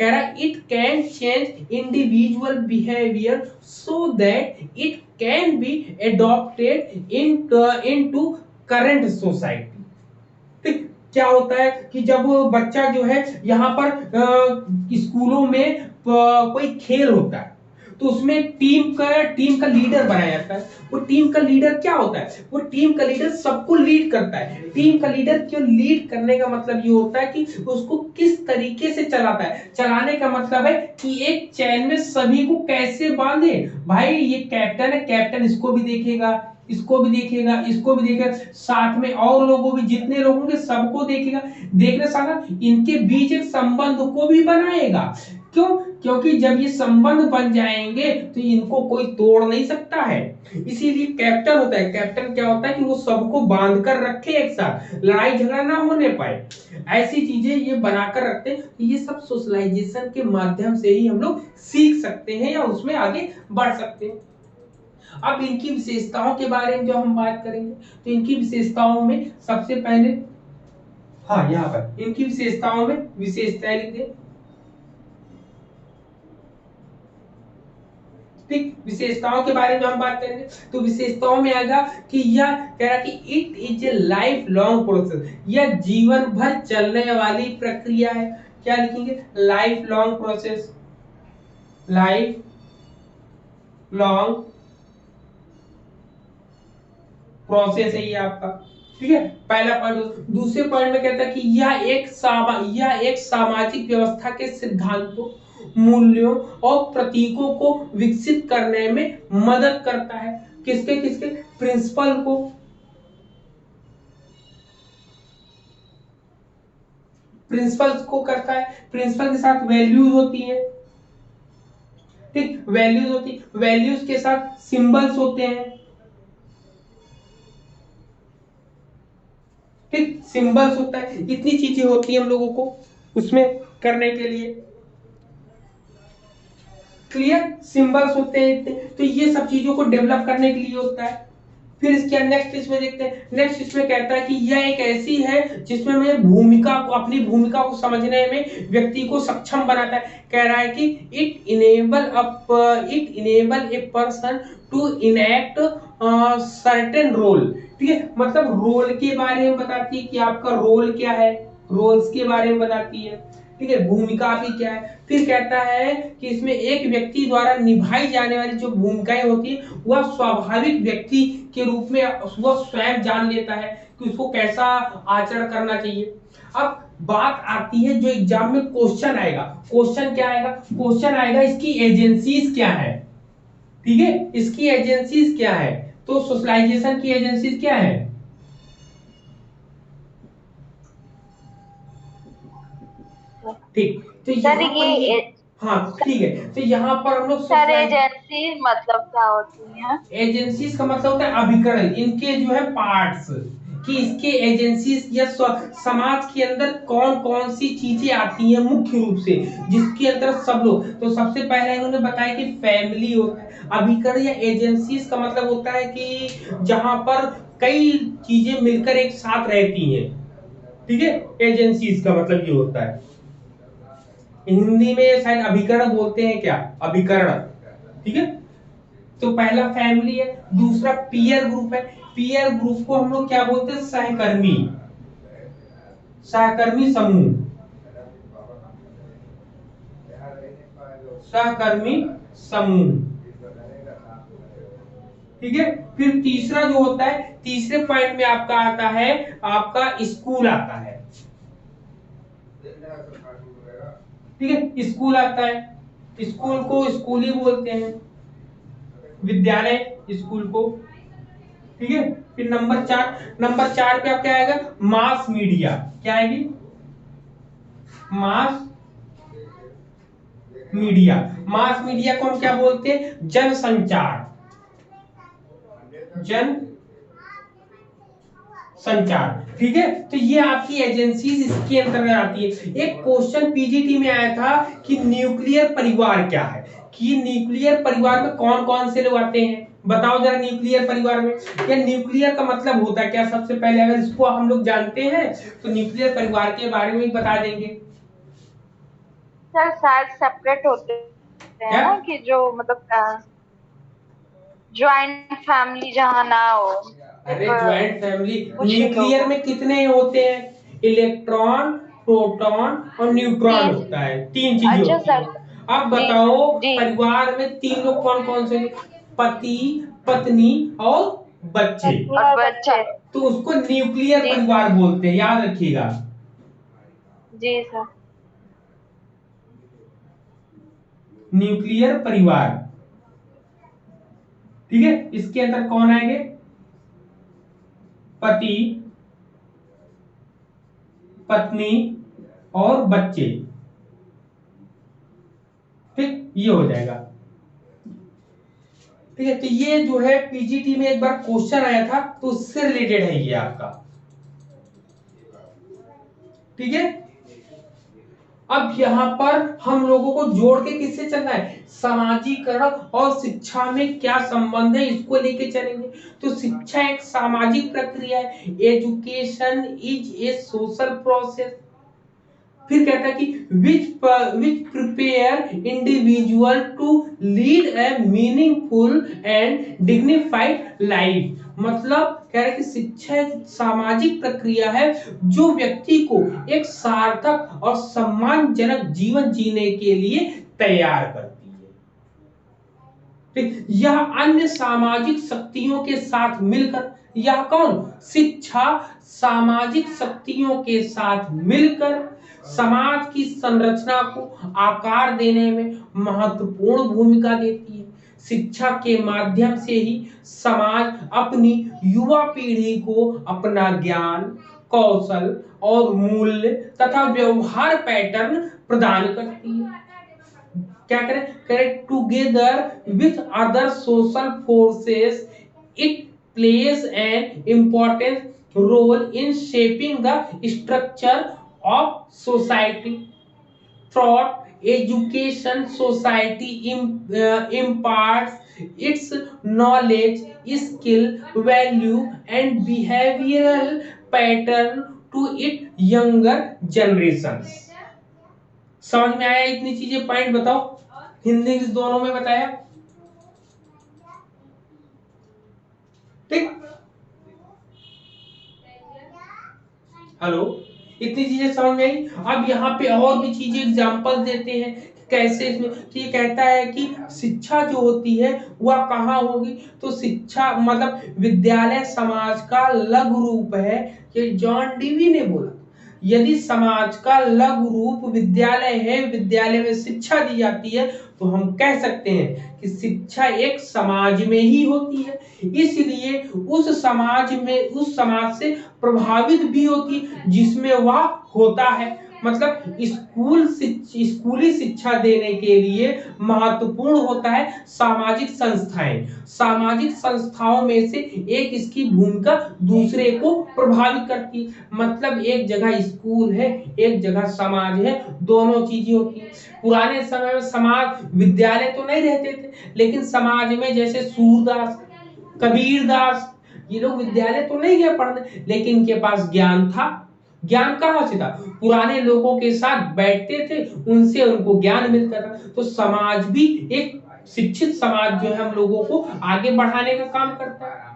रहा it can change individual behaviour so that it can be adopted into current society. ठीक, क्या होता है कि जब बच्चा जो है यहाँ पर स्कूलों में कोई खेल होता है तो उसमें टीम का लीडर बनाया जाता है। वो टीम का लीडर क्या होता है, वो टीम का लीडर सबको लीड करता है। टीम का लीडर क्यों लीड करने का मतलब ये होता है कि उसको किस तरीके से चलाता है। चलाने का मतलब है कि एक चैन में सभी को कैसे बांधे। भाई ये कैप्टन है, कैप्टन इसको भी देखेगा, इसको भी देखेगा, इसको भी देखेगा, साथ में और लोगों भी, जितने लोग होंगे सबको देखेगा। देखने साथ इनके बीच एक संबंध को भी बनाएगा। क्यों? क्योंकि जब ये संबंध बन जाएंगे तो इनको कोई तोड़ नहीं सकता है। इसीलिए कैप्टन होता है। कैप्टन क्या होता है कि वो सबको बांध कर रखे एक साथ, लड़ाई झगड़ा ना होने पाए, ऐसी चीजें ये बनाकर रखते हैं। ये सब सोशलाइजेशन के माध्यम से ही हम लोग सीख सकते हैं या उसमें आगे बढ़ सकते हैं। अब इनकी विशेषताओं के बारे में जो हम बात करेंगे तो इनकी विशेषताओं में सबसे पहले, हाँ यहाँ पर इनकी विशेषताओं में विशेषताएं लिख दे। ठीक, विशेषताओं के बारे में हम बात करेंगे तो विशेषताओं में आएगा कि यह कह रहा कि it is a life long process, यह जीवन भर चलने वाली प्रक्रिया है। क्या लिखेंगे? Life long process, life long process है ये आपका। ठीक है, पहला पॉइंट। दूसरे पॉइंट में कहता है कि यह एक सामाजिक व्यवस्था के सिद्धांतों, मूल्यों और प्रतीकों को विकसित करने में मदद करता है। किसके किसके? प्रिंसिपल को, प्रिंसिपल्स को करता है। प्रिंसिपल के साथ वैल्यूज होती है। ठीक, वैल्यूज होती, वैल्यूज के साथ सिंबल्स होते हैं। ठीक, सिंबल्स होता है, इतनी चीजें होती है हम लोगों को उसमें करने के लिए। क्लियर? सिंबल्स होते हैं, तो ये सब चीजों को डेवलप करने के लिए होता है। फिर इसके नेक्स्ट इसमें देखते हैं। नेक्स्ट इसमें कहता है कि यह एक ऐसी है जिसमें मैं अपनी भूमिका को समझने में व्यक्ति को सक्षम बनाता है। कह रहा है कि it enable a person to enact certain role. ठीक है, मतलब रोल के बारे में बताती है कि आपका रोल क्या है, रोल्स के बारे में बताती है। ठीक है, भूमिका भी क्या है। फिर कहता है कि इसमें एक व्यक्ति द्वारा निभाई जाने वाली जो भूमिकाएं होती है वह स्वाभाविक व्यक्ति के रूप में वह स्वयं जान लेता है कि उसको कैसा आचरण करना चाहिए। अब बात आती है जो एग्जाम में क्वेश्चन आएगा। क्वेश्चन क्या आएगा? क्वेश्चन आएगा इसकी एजेंसीज क्या है। ठीक है, इसकी एजेंसीज क्या है? तो सोशलाइजेशन की एजेंसीज क्या है? ठीक, तो सर ये हाँ ठीक है, तो यहाँ पर हम लोग सर एजेंसी मतलब क्या होती है? एजेंसीज का मतलब होता है अभिकरण, इनके जो है पार्ट्स, कि इसके एजेंसीज या समाज के अंदर कौन कौन सी चीजें आती हैं मुख्य रूप से जिसके अंदर सब लोग। तो सबसे पहले इन्होंने बताया कि फैमिली होता है। अभिकरण या एजेंसीज का मतलब होता है कि जहां पर कई चीजें मिलकर एक साथ रहती हैं। ठीक है, एजेंसीज का मतलब ये होता है। हिंदी में शायद अभिकरण बोलते हैं, क्या अभिकरण। ठीक है, तो पहला फैमिली है, दूसरा पीयर ग्रुप है। पीयर ग्रुप को हम लोग क्या बोलते हैं? सहकर्मी, सहकर्मी समूह, सहकर्मी समूह। ठीक है, फिर तीसरा जो होता है, तीसरे पॉइंट में आपका आता है आपका स्कूल आता है। ठीक है, स्कूल आता है, स्कूल को स्कूल ही बोलते हैं, विद्यालय स्कूल को। ठीक है, फिर नंबर 4 पे आप क्या आएगा? Mass media. क्या आएगी? Mass media. मास मीडिया को हम क्या बोलते हैं? जनसंचार। जन संचार। ठीक है, तो ये आपकी एजेंसीज इसके अंतर्गत आती है। एक क्वेश्चन पीजीटी में आया था कि न्यूक्लियर परिवार क्या है, कि न्यूक्लियर परिवार में कौन कौन से लोग आते हैं, बताओ जरा न्यूक्लियर परिवार में। या न्यूक्लियर का मतलब होता है क्या, सबसे पहले अगर इसको हम लोग जानते हैं तो न्यूक्लियर परिवार के बारे में भी बता देंगे। सर शायद सेपरेट होते हैं ना, कि जो मतलब ज्वाइंट फैमिली जहाँ ना हो। अरे ज्वाइंट फैमिली, न्यूक्लियर में कितने होते हैं, इलेक्ट्रॉन, प्रोटॉन और न्यूट्रॉन होता है, 3 चीजें होती हैं। अब बताओ परिवार में 3 लोग कौन कौन से, पति, पत्नी और बच्चे। तो उसको न्यूक्लियर परिवार बोलते हैं, याद रखिएगा। जी सर। न्यूक्लियर परिवार, ठीक है। इसके अंदर कौन आएंगे, पति, पत्नी और बच्चे। ठीक, ये हो जाएगा। ठीक है, तो ये जो है पीजीटी में एक बार क्वेश्चन आया था, तो उससे रिलेटेड है ये आपका। ठीक है, अब यहां पर हम लोगों को जोड़ के किससे चलना है, सामाजिकरण और शिक्षा में क्या संबंध है, इसको लेके चलेंगे। तो शिक्षा एक सामाजिक प्रक्रिया है, education is a social process. फिर कहता है कि which prepare individual to lead a meaningful and dignified life। मतलब कह रहे कि शिक्षा एक सामाजिक प्रक्रिया है जो व्यक्ति को एक सार्थक और सम्मानजनक जीवन जीने के लिए तैयार करती है। ठीक, यह अन्य सामाजिक शक्तियों के साथ मिलकर, यह कौन, शिक्षा सामाजिक शक्तियों के साथ मिलकर समाज की संरचना को आकार देने में महत्वपूर्ण भूमिका देती है। शिक्षा के माध्यम से ही समाज अपनी युवा पीढ़ी को अपना ज्ञान, कौशल और मूल्य तथा व्यवहार पैटर्न प्रदान करती है। क्या करें, करें together with other social forces it plays an important role in shaping the structure of society। Through education society imparts its knowledge, skill, value and behavioral pattern to its younger generations। समझ में आया इतनी चीजें, point बताओ, Hindi English दोनों में बताया। ठीक, हेलो, इतनी चीजें समझ में आई। अब यहाँ पे और भी चीजें एग्जांपल देते हैं कैसे इसमें। तो ये कहता है कि शिक्षा जो होती है वह कहाँ होगी, तो शिक्षा मतलब विद्यालय समाज का लघु रूप है, ये जॉन डीवी ने बोला। यदि समाज का लघु रूप विद्यालय है, विद्यालय में शिक्षा दी जाती है, तो हम कह सकते हैं कि शिक्षा एक समाज में ही होती है। इसलिए उस समाज से प्रभावित भी होती जिसमें वह होता है। मतलब स्कूली शिक्षा देने के लिए महत्वपूर्ण होता है सामाजिक संस्थाएं। सामाजिक संस्थाओं में से एक इसकी भूमिका दूसरे को प्रभावित करती है। मतलब एक जगह स्कूल है, एक जगह समाज है, दोनों चीजें होती है। पुराने समय में समाज विद्यालय तो नहीं रहते थे, लेकिन समाज में जैसे सूरदास, कबीरदास, ये लोग विद्यालय तो नहीं गए पढ़ने, लेकिन इनके पास ज्ञान था। ज्ञान कहाँ से था, पुराने लोगों के साथ बैठते थे, उनसे उनको ज्ञान मिलता था। तो समाज भी एक शिक्षित समाज जो है हम लोगों को आगे बढ़ाने का काम करता है।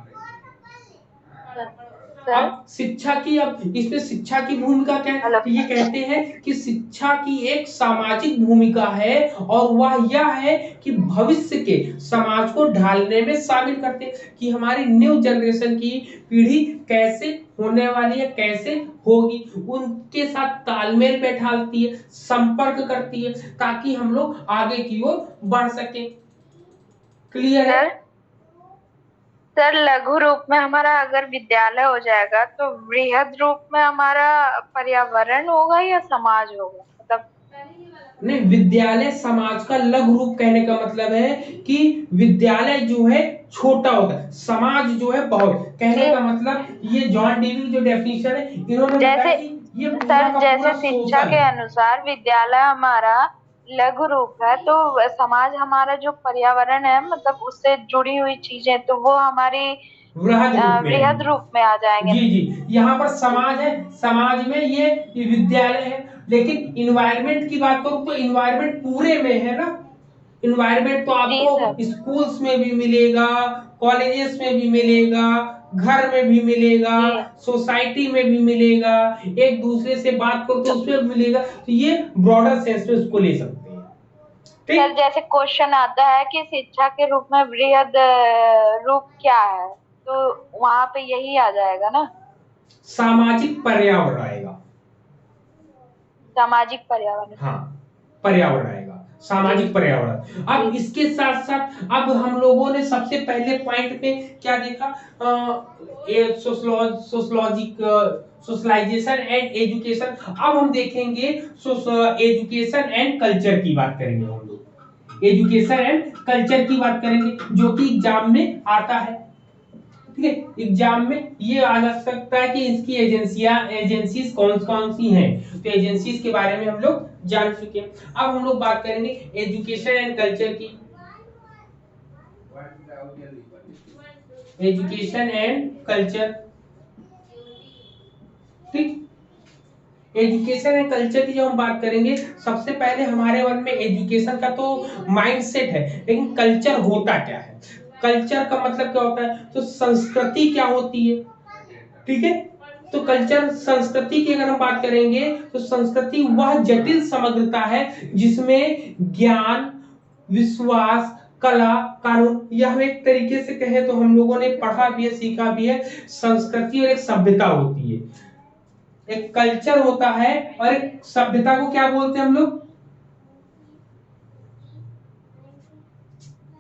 अब शिक्षा की, अब इसमें शिक्षा की भूमिका क्या है, तो ये कहते हैं कि शिक्षा की एक सामाजिक भूमिका है और वह यह है कि भविष्य के समाज को ढालने में शामिल करते हैं कि हमारी न्यू जनरेशन की पीढ़ी कैसे होने वाली है, कैसे होगी, उनके साथ तालमेल बैठाती है, संपर्क करती है, ताकि हम लोग आगे की ओर बढ़ सके। क्लियर है सर? लघु रूप में हमारा अगर विद्यालय हो जाएगा तो वृहद रूप में हमारा पर्यावरण होगा या समाज होगा, मतलब नहीं, विद्यालय समाज का लघु रूप कहने का मतलब है कि विद्यालय जो है छोटा होता है, समाज जो है बहुत। कहने का मतलब ये जॉन डेवी की जो डेफिनेशन है इन्होंने बताया कि ये पूरा का जैसे पूरा शिक्षा सोशल के है। अनुसार विद्यालय हमारा लघु रूप है, तो समाज हमारा जो पर्यावरण है, मतलब उससे जुड़ी हुई चीजें, तो वो हमारी वृहद रूप में वृहद है। रूप में आ जाएंगे। जी जी, यहाँ पर समाज है, समाज में ये विद्यालय है। लेकिन इन्वायरमेंट की बात करूं तो इन्वायरमेंट पूरे में है ना। इन्वायरमेंट तो जी आपको सर। स्कूल्स में भी मिलेगा, कॉलेजेस में भी मिलेगा, घर में भी मिलेगा, सोसाइटी में भी मिलेगा, एक दूसरे से बात करो तो उसमें भी मिलेगा। तो ये ब्रॉडर सेंस में उसको ले सकते हैं। सर जैसे क्वेश्चन आता है कि शिक्षा के रूप में वृहद रूप क्या है, तो वहां पे यही आ जाएगा ना, सामाजिक पर्यावरण आएगा। सामाजिक पर्यावरण। हाँ, पर्यावरण आएगा, सामाजिक पर्यावरण। अब इसके साथ साथ अब हम लोगों ने सबसे पहले पॉइंट पे क्या देखा, सोशलाइजेशन एंड एजुकेशन। अब हम देखेंगे एजुकेशन एंड कल्चर की बात करेंगे हम लोग। एजुकेशन एंड कल्चर की बात करेंगे जो कि एग्जाम में आता है। ठीक है, एग्जाम में ये आ जा सकता है कि इसकी एजेंसीज कौन कौन सी हैं। तो एजेंसीज के बारे में हम लोग जान चुके हैं। अब हम लोग बात करेंगे एजुकेशन एंड कल्चर की। एजुकेशन एंड कल्चर, ठीक। एजुकेशन एंड कल्चर की जब हम बात करेंगे, सबसे पहले हमारे मन में एजुकेशन का तो माइंडसेट है, लेकिन कल्चर होता क्या है। कल्चर का मतलब क्या होता है, तो संस्कृति क्या होती है। ठीक है, तो कल्चर संस्कृति की अगर हम बात करेंगे तो संस्कृति वह जटिल समग्रता है जिसमें ज्ञान, विश्वास, कला, कानून, यह एक तरीके से कहें तो हम लोगों ने पढ़ा भी है, सीखा भी है। संस्कृति और एक सभ्यता होती है, एक कल्चर होता है और एक सभ्यता को क्या बोलते हैं हम लोग,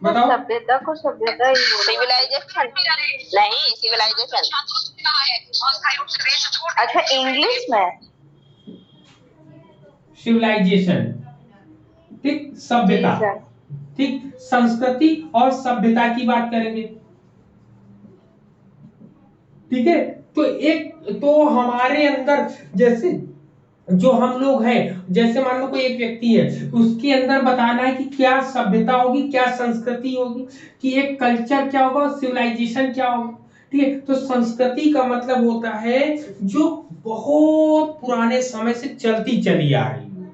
बताओ। सभ्यता को सभ्यता ही सिविलाइजेशन नहीं, सिविलाइजेशन। अच्छा, इंग्लिश में सिविलाइजेशन, ठीक। सभ्यता, ठीक। संस्कृति और सभ्यता की बात करेंगे, ठीक है। तो एक तो हमारे अंदर जैसे जो हम लोग हैं, जैसे मान लो कोई एक व्यक्ति है, उसके अंदर बताना है कि क्या सभ्यता होगी, क्या संस्कृति होगी, कि एक कल्चर क्या होगा, सिविलाइजेशन क्या होगा। ठीक है, तो संस्कृति का मतलब होता है जो बहुत पुराने समय से चलती चली आ रही है।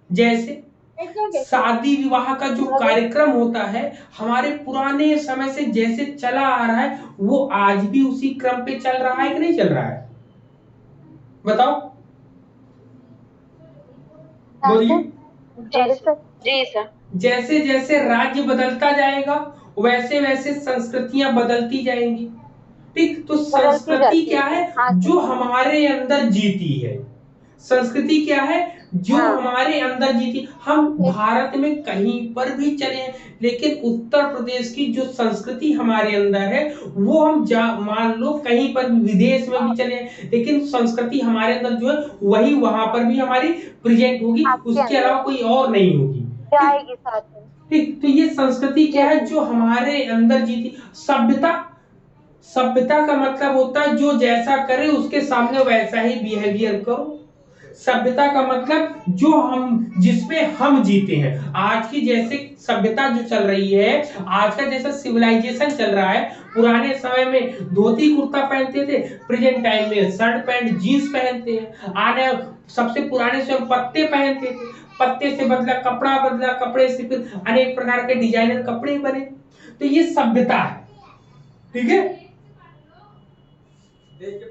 जैसे शादी विवाह का जो कार्यक्रम होता है, हमारे पुराने समय से जैसे चला आ रहा है, वो आज भी उसी क्रम पे चल रहा है कि नहीं चल रहा है, बताओ, बोलिए। जी सर। जैसे जैसे राज्य बदलता जाएगा वैसे वैसे संस्कृतियां बदलती जाएंगी। ठीक, तो संस्कृति क्या है, जो हमारे अंदर जीती है। संस्कृति क्या है, जो हमारे अंदर जीती। हम भारत में कहीं पर भी चले, लेकिन उत्तर प्रदेश की जो संस्कृति हमारे अंदर है वो हम मान लो कहीं पर भी विदेश में भी चले, लेकिन संस्कृति हमारे अंदर जो है वही वहां पर भी हमारी प्रेजेंट होगी, उसके अलावा कोई और नहीं होगी। ठीक, तो ये संस्कृति क्या है, जो हमारे अंदर जीती। सभ्यता, सभ्यता का मतलब होता है जो जैसा करे उसके सामने वैसा ही बिहेवियर करो। सभ्यता का मतलब जो हम, जिसमें हम जीते हैं। आज की जैसे सभ्यता जो चल रही है, आज का जैसा सिविलाइजेशन चल रहा है, पुराने समय में धोती कुर्ता पहनते थे, प्रेजेंट टाइम में शर्ट पैंट जीन्स पहनते हैं। आने सबसे पुराने समय पत्ते पहनते थे, पत्ते से बदला कपड़ा, बदला कपड़े से फिर अनेक प्रकार के डिजाइनर कपड़े बने। तो ये सभ्यता है, ठीक है।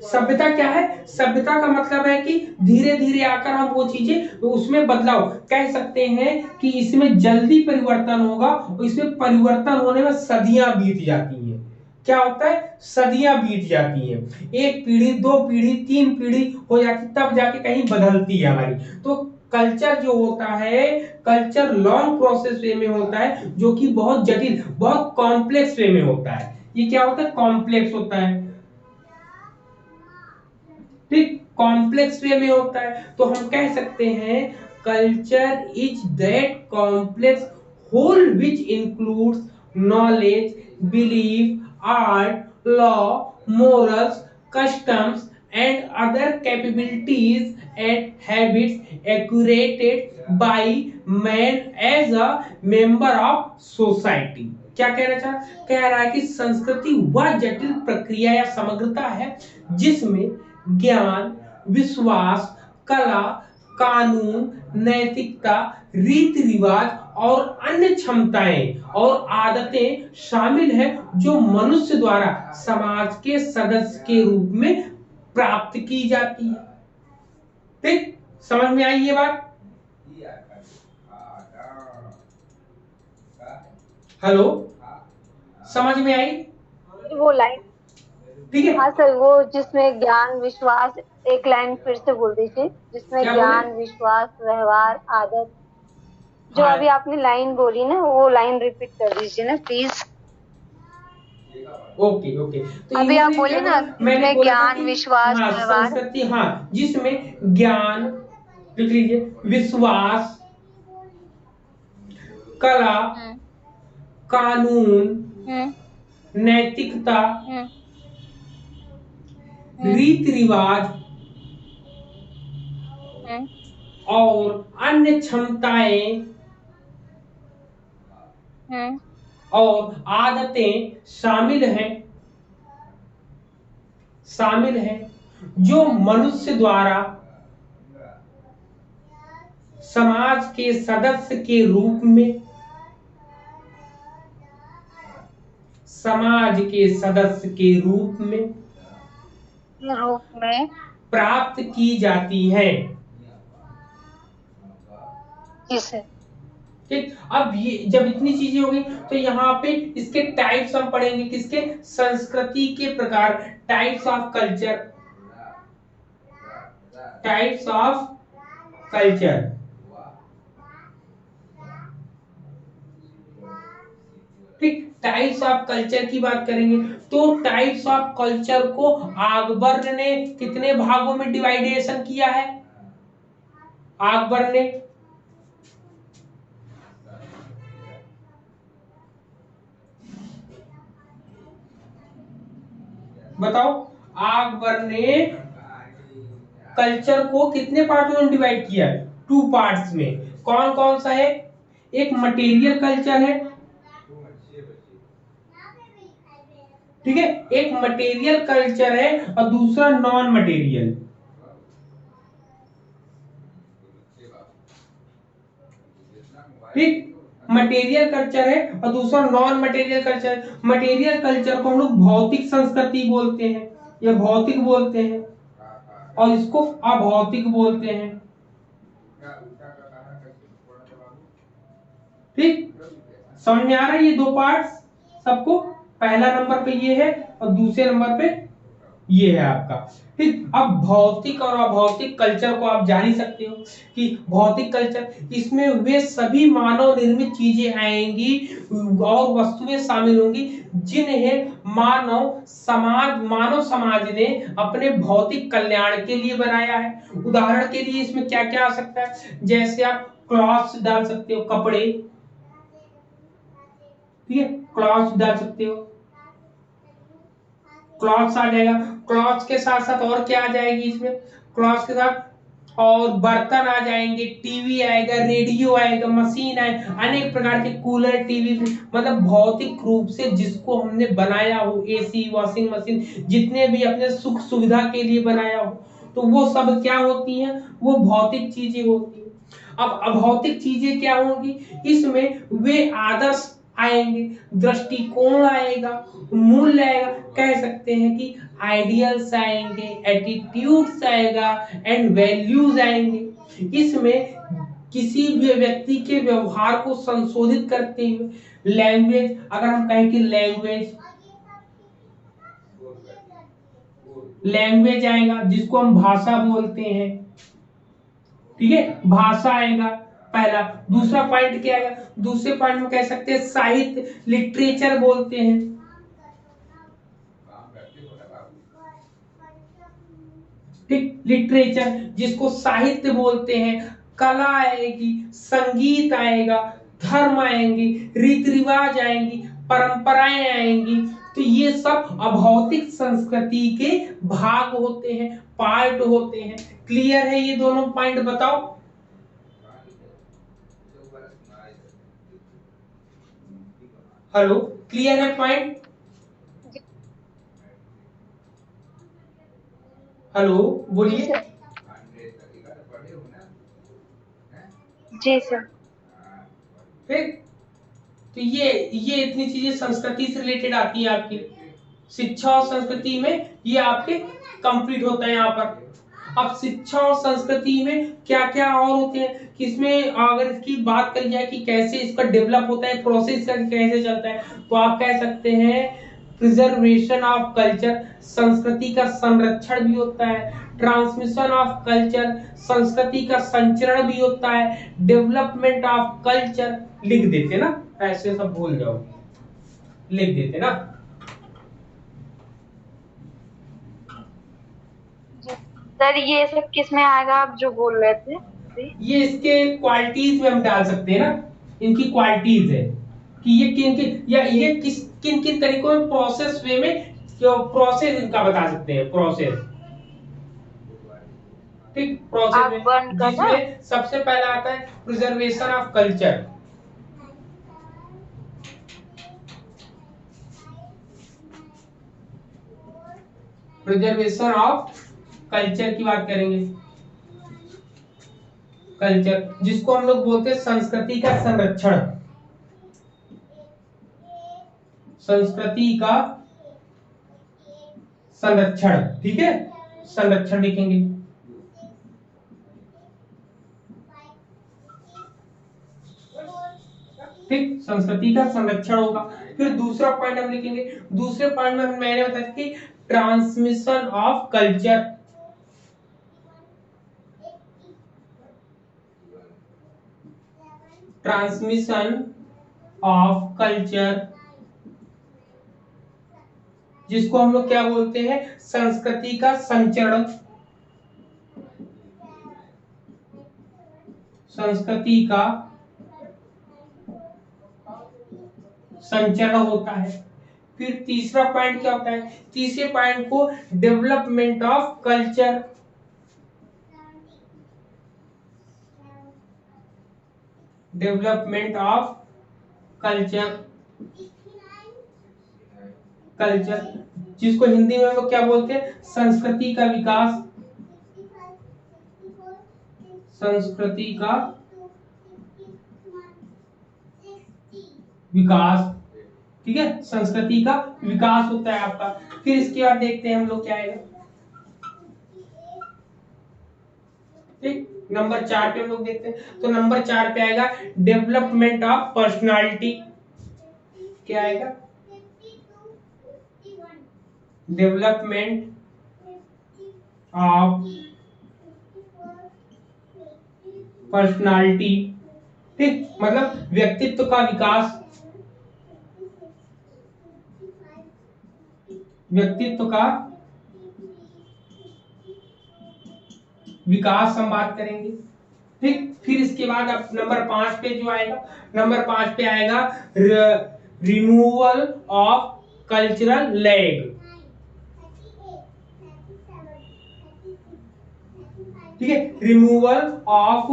सभ्यता क्या है, सभ्यता का मतलब है कि धीरे धीरे आकर हम वो चीजें उसमें बदलाव कह सकते हैं कि इसमें जल्दी परिवर्तन होगा, और इसमें परिवर्तन होने में सदियां बीत जाती हैं। क्या होता है, सदियां बीत जाती हैं, एक पीढ़ी, दो पीढ़ी, तीन पीढ़ी हो जाती, तब जाके कहीं बदलती है हमारी। तो कल्चर जो होता है, कल्चर लॉन्ग प्रोसेस वे में होता है, जो कि बहुत जटिल, बहुत कॉम्प्लेक्स वे में होता है। ये क्या होता है, कॉम्प्लेक्स होता है, ठीक, कॉम्प्लेक्स वे में होता है। तो हम कह सकते हैं culture is that complex whole which includes knowledge, belief, art, law, morals, customs, and other capabilities and habits accumulated by man as a member of society। क्या कह रहा है कि संस्कृति वह जटिल प्रक्रिया या समग्रता है जिसमें ज्ञान, विश्वास, कला, कानून, नैतिकता, रीति रिवाज और अन्य क्षमताएं और आदतें शामिल हैं जो मनुष्य द्वारा समाज के सदस्य के रूप में प्राप्त की जाती है। ठीक, समझ में आई ये बात? हेलो, समझ में आई वो लाइन? ठीक है। हाँ सर, वो जिसमें ज्ञान, विश्वास, एक लाइन फिर से बोल दीजिए। जिसमें ज्ञान, विश्वास, व्यवहार, आदत, जो हाँ। अभी आपने लाइन बोली ना, वो लाइन रिपीट कर दीजिए ना प्लीज। ओके ओके, तो अभी आप बोले ना, मैंने जिसमें ज्ञान, विश्वास, हाँ, व्यवहार, संस्कृति, हाँ, जिसमें ज्ञान, लिख लीजिए, विश्वास, कला, कानून, नैतिकता, रीति रिवाज और अन्य क्षमताएं और आदतें शामिल हैं जो मनुष्य द्वारा समाज के सदस्य के रूप में प्राप्त की जाती हैं। ठीक, अब ये जब इतनी चीजें होगी तो यहाँ पे इसके टाइप्स हम पढ़ेंगे, किसके? संस्कृति के प्रकार, टाइप्स ऑफ कल्चर, ठीक, टाइप्स ऑफ कल्चर की बात करेंगे तो टाइप्स ऑफ कल्चर को अकबर ने कितने भागों में डिवाइडेशन किया है? अकबर ने बताओ, अकबर ने कल्चर को कितने पार्टों में डिवाइड किया है? 2 पार्ट्स में। कौन कौन सा है? एक मटेरियल कल्चर है, ठीक है, एक मटेरियल कल्चर है और दूसरा नॉन मटेरियल। ठीक, मटेरियल कल्चर है और दूसरा non material culture. Material culture को हम लोग भौतिक संस्कृति बोलते हैं या भौतिक बोलते हैं और इसको अभौतिक बोलते हैं। ठीक, समझ में आ रहा है ये 2 पार्ट्स सबको? पहला नंबर पे ये है और दूसरे नंबर पे ये है आपका। ठीक, अब भौतिक और अभौतिक कल्चर को आप जान ही सकते हो कि भौतिक कल्चर, इसमें वे सभी मानव निर्मित चीजें आएंगी और वस्तुएं शामिल होंगी जिन्हें मानव समाज ने अपने भौतिक कल्याण के लिए बनाया है। उदाहरण के लिए इसमें क्या क्या आ सकता है? जैसे आप क्लॉथ्स डाल सकते हो, कपड़े, ठीक है, क्लॉथ्स डाल सकते हो, क्लॉथ्स आ जाएगा। क्लॉथ्स के साथ साथ और क्या आ जाएगी इसमें? क्लॉथ्स के साथ और बर्तन आ जाएंगे, टीवी आएगा, रेडियो आएगा, मशीन आएगा, अनेक प्रकार के कूलर, टीवी, मतलब भौतिक रूप से जिसको हमने बनाया हो, एसी, वॉशिंग मशीन, जितने भी अपने सुख सुविधा के लिए बनाया हो, तो वो सब क्या होती हैं? वो भौतिक चीजें होती हैं। अब अभौतिक चीजें क्या होंगी? इसमें वे आदर्श आएंगे, दृष्टिकोण आएगा, मूल्य आएगा, कह सकते हैं कि आइडियल्स आएंगे, एटीट्यूड्स आएगा एंड वैल्यूज आएंगे। इसमें किसी भी व्यक्ति के व्यवहार को संशोधित करते हुए लैंग्वेज, अगर हम कहें कि लैंग्वेज आएगा जिसको हम भाषा बोलते हैं, ठीक है, भाषा आएगा पहला। दूसरा पॉइंट क्या आएगा? दूसरे पॉइंट में कह सकते हैं साहित्य, लिटरेचर बोलते हैं, ठीक, लिटरेचर जिसको साहित्य बोलते हैं। कला आएगी, संगीत आएगा, धर्म आएंगे, रीति रिवाज आएंगी, परंपराएं आएंगी। तो ये सब अभौतिक संस्कृति के भाग होते हैं, पार्ट होते हैं। क्लियर है ये दोनों पॉइंट? बताओ। हेलो, क्लियर है पॉइंट? हेलो, बोलिए। जी सर। ठीक, तो ये इतनी चीजें संस्कृति से रिलेटेड आती है आपकी। शिक्षा और संस्कृति में ये आपके कंप्लीट होता है यहाँ पर। अब शिक्षा और संस्कृति में क्या क्या और होते हैं, किसमें अगर इसकी बात करी जाए कि कैसे इसका डेवलप होता है, प्रोसेस कैसे चलता है, तो आप कह सकते हैं प्रिजर्वेशन ऑफ कल्चर, संस्कृति का संरक्षण भी होता है। ट्रांसमिशन ऑफ कल्चर, संस्कृति का संचरण भी होता है। डेवलपमेंट ऑफ कल्चर, लिख देते ना, ऐसे सब भूल जाओ, लिख देते ना। सर ये सब किस में आएगा आप जो बोल रहे थे? ये इसके क्वालिटीज में हम डाल सकते हैं ना, इनकी क्वालिटीज है कि ये किन किन या ये किन किन तरीकों में प्रोसेस वे में प्रोसेस इनका बता सकते हैं, प्रोसेस। ठीक, प्रोसेस में जिसमें सबसे पहला आता है preservation of culture. Preservation of culture की बात करेंगे। कल्चर जिसको हम लोग बोलते हैं संस्कृति का संरक्षण, संस्कृति का संरक्षण। ठीक है, संरक्षण लिखेंगे। ठीक, संस्कृति का संरक्षण होगा। फिर दूसरा पॉइंट हम लिखेंगे, दूसरे पॉइंट में मैंने बताया कि transmission of culture, transmission of culture जिसको हम लोग क्या बोलते हैं, संस्कृति का संचरण, संस्कृति का संचरण होता है। फिर तीसरा पॉइंट क्या होता है, तीसरे पॉइंट को development of culture, development of culture, culture जिसको हिंदी में वो क्या बोलते हैं, संस्कृति का विकास, संस्कृति का विकास। ठीक है, संस्कृति का विकास होता है आपका। फिर इसके बाद देखते हैं हम लोग क्या आएगा। ठीक, नंबर 4 पे हम लोग देखते हैं, तो नंबर 4 पे आएगा डेवलपमेंट ऑफ पर्सनालिटी। क्या आएगा, डेवलपमेंट ऑफ पर्सनालिटी। ठीक, मतलब व्यक्तित्व का विकास, व्यक्तित्व का विकास हम बात करेंगे। ठीक, फिर इसके बाद अब नंबर 5 पे जो आएगा, नंबर 5 पे आएगा रिमूवल ऑफ कल्चरल लैग। ठीक है, रिमूवल ऑफ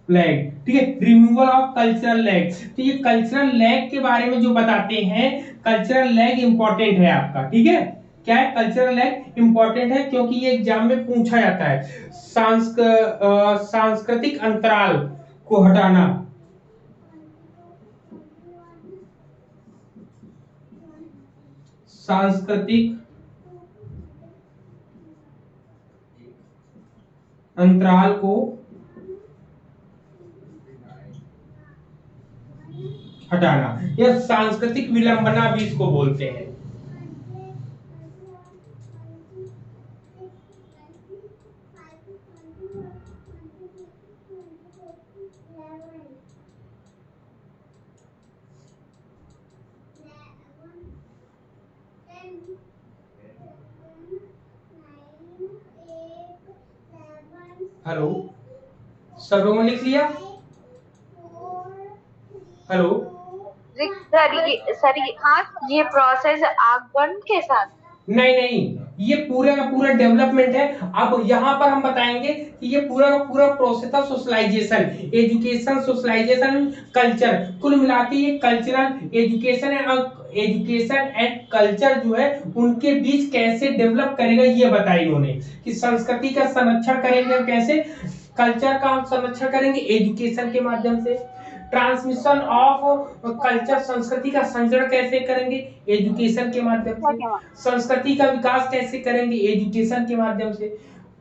लैग। ठीक है, रिमूवल ऑफ कल्चरल लैग। तो ये कल्चरल लैग के बारे में जो बताते हैं, कल्चरल लैग इंपॉर्टेंट है आपका। ठीक है, क्या है, कल्चरल लैग इंपॉर्टेंट है क्योंकि ये एग्जाम में पूछा जाता है। सांस्कृतिक अंतराल को हटाना, सांस्कृतिक अंतराल को हटाना, या सांस्कृतिक विलंबना भी इसको बोलते हैं। हेलो, सब लोगों ने लिख लिया? हेलो सर ये प्रोसेस आगमन के साथ? नहीं नहीं, ये पूरा का पूरा डेवलपमेंट है। अब यहाँ पर हम बताएंगे कि ये पूरा का पूरा प्रोसेस था सोशलाइजेशन, एजुकेशन, सोशलाइजेशन, कल्चर, कुल मिला के ये कल्चरल एजुकेशन एंड कल्चर जो है उनके बीच कैसे डेवलप करेगा ये बताया इन्होंने, कि संस्कृति का संरक्षण करेंगे हम कैसे, कल्चर का हम संरक्षण करेंगे एजुकेशन के माध्यम से, ट्रांसमिशन ऑफ कल्चर, संस्कृति का संचरण कैसे करेंगे एजुकेशन के माध्यम से, संस्कृति का विकास कैसे करेंगे एजुकेशन के माध्यम से,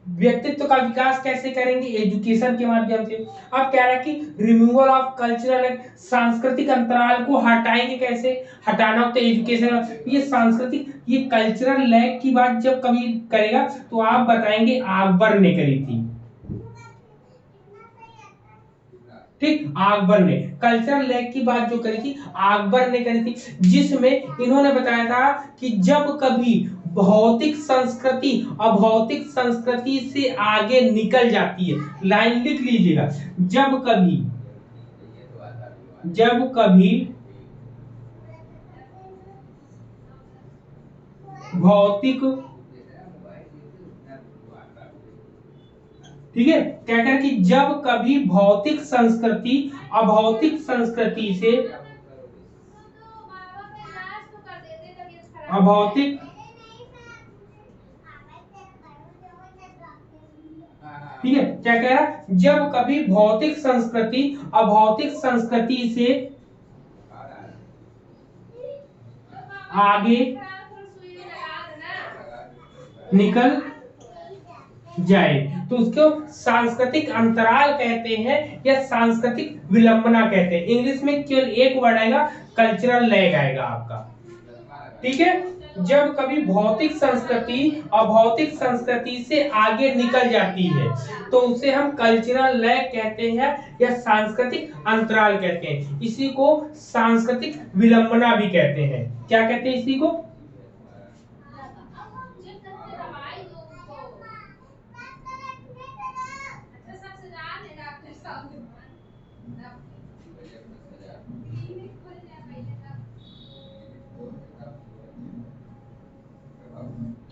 व्यक्तित्व का विकास कैसे करेंगे एजुकेशन के माध्यम से। अब कह रहा है कि रिमूवल ऑफ कल्चरल, सांस्कृतिक अंतराल को हटाएंगे कैसे, हटाना होता है एजुकेशन। ये सांस्कृतिक, ये कल्चरल लैग की बात जब कभी करेगा तो आप बताएंगे अकबर ने करी थी, ठीक, अकबर ने कल्चरल लैग की बात जो करी थी अकबर ने करी थी, जिसमें इन्होंने बताया था कि जब कभी भौतिक संस्कृति अभौतिक संस्कृति से आगे निकल जाती है, लाइन लिख लीजिएगा, जब कभी भौतिक, ठीक है, क्या कह रहा है कि जब कभी भौतिक संस्कृति अभौतिक संस्कृति से अभौतिक, ठीक है, क्या कह रहा है, जब कभी भौतिक संस्कृति अभौतिक संस्कृति से आगे निकल जाए तो उसको सांस्कृतिक अंतराल कहते हैं या सांस्कृतिक विलंबना कहते हैं। इंग्लिश में केवल एक वर्ड आएगा, कल्चरल लैग आएगा आपका, ठीक है। जब कभी भौतिक संस्कृति अभौतिक संस्कृति से आगे निकल जाती है तो उसे हम कल्चरल लैग कहते हैं या सांस्कृतिक अंतराल कहते हैं। इसी को सांस्कृतिक विलंबना भी कहते हैं। क्या कहते हैं इसी को?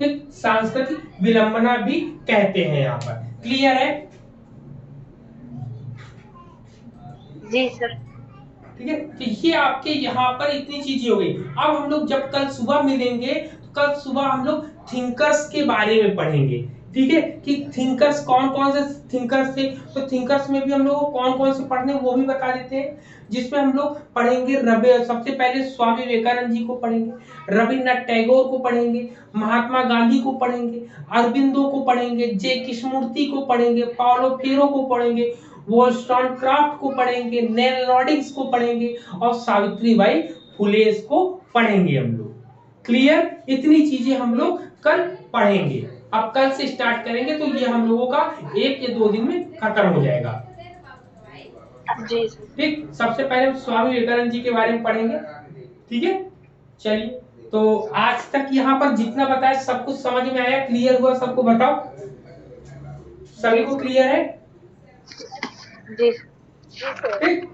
ठीक, सांस्कृतिक विलंबना भी कहते हैं यहाँ पर। क्लियर है? जी सर। ठीक है, तो ये आपके यहाँ पर इतनी चीजें हो गई। अब हम लोग जब कल सुबह मिलेंगे तो कल सुबह हम लोग थिंकर्स के बारे में पढ़ेंगे, ठीक है, कि थिंकर्स कौन कौन से थिंकर्स थे। तो थिंकर्स में भी हम लोग को कौन कौन से पढ़ने वो भी बता देते हैं, जिसमें हम लोग पढ़ेंगे सबसे पहले स्वामी विवेकानंद जी को पढ़ेंगे, रविन्द्रनाथ टैगोर को पढ़ेंगे, महात्मा गांधी को पढ़ेंगे, अरविंदो को पढ़ेंगे, जे कृष्णमूर्ति को पढ़ेंगे, पाउलो फेरो को पढ़ेंगे, वॉलस्टोनक्राफ्ट को पढ़ेंगे, नेल नॉर्डिग्स को पढ़ेंगे और सावित्रीबाई फुले को पढ़ेंगे हम लोग। क्लियर? इतनी चीजें हम लोग कल पढ़ेंगे। अब कल से स्टार्ट करेंगे तो ये हम लोगों का 1 या 2 दिन में खत्म हो जाएगा। जी ठीक, सबसे पहले हम स्वामी विवेकानंद जी के बारे में पढ़ेंगे, ठीक है। चलिए, तो आज तक यहाँ पर जितना बताया सब कुछ समझ में आया, क्लियर हुआ सबको? बताओ, सभी को क्लियर है? जी। ठीक,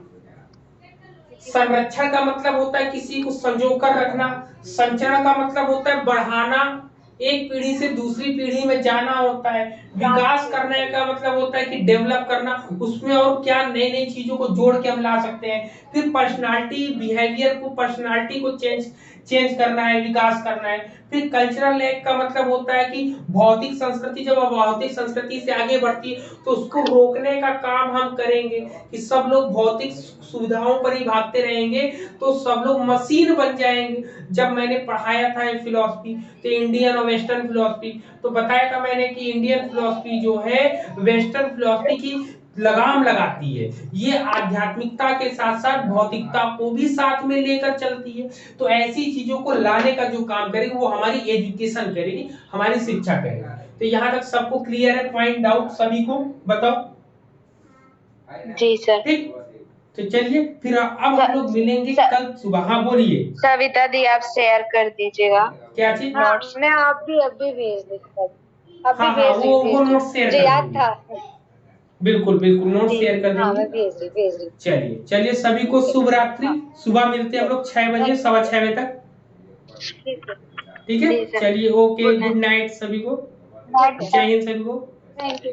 संरक्षण का मतलब होता है किसी को संजो कर रखना, संचरण का मतलब होता है बढ़ाना, एक पीढ़ी से दूसरी पीढ़ी में जाना होता है, विकास करने का मतलब होता है कि डेवलप करना, उसमें और क्या नई नई चीजों को जोड़ के हम ला सकते हैं। फिर पर्सनालिटी बिहेवियर को, पर्सनालिटी को चेंज करना है, विकास करना है। फिर कल्चरल लैग का मतलब होता है कि भौतिक संस्कृति जब भौतिक संस्कृति से आगे बढ़ती है तो उसको रोकने का काम हम करेंगे कि सब लोग भौतिक सुविधाओं पर ही भागते रहेंगे तो सब लोग मशीन बन जाएंगे। जब मैंने पढ़ाया था फिलॉसफी, तो इंडियन और वेस्टर्न फिलॉसफी, तो बताया था मैंने कि इंडियन फिलॉसफी जो है वेस्टर्न फिलॉसफी की लगाम लगाती है। ये आध्यात्मिकता के साथ साथ भौतिकता को भी साथ में लेकर चलती है। तो ऐसी चीजों को लाने का जो काम करेगी वो हमारी एजुकेशन करेगी, हमारी शिक्षा करेगी। तो यहाँ तक सबको क्लियर है? पॉइंट डाउट सभी को बताओ। जी सर। ठीक, तो चलिए फिर अब हम लोग मिलेंगे कल सुबह। हाँ बोलिए सविता दी, आप शेयर कर दीजिएगा क्या चीज? नोट्स में आप भी अभी भेज दीजिएगा, हाँ, वो नोट शेयर कर याद देंगे। था। बिल्कुल बिल्कुल नोट शेयर कर हाँ देंगे। मैं भेज रही। चलिए चलिए, सभी को शुभ रात्रि। सुबह मिलते हैं हम लोग 6 बजे, 6:15 बजे तक। ठीक है। ठीक है, जी सर। चलिए, okay, Good night. Good night सभी को। Night, जय हिंद सभी को। Thank you.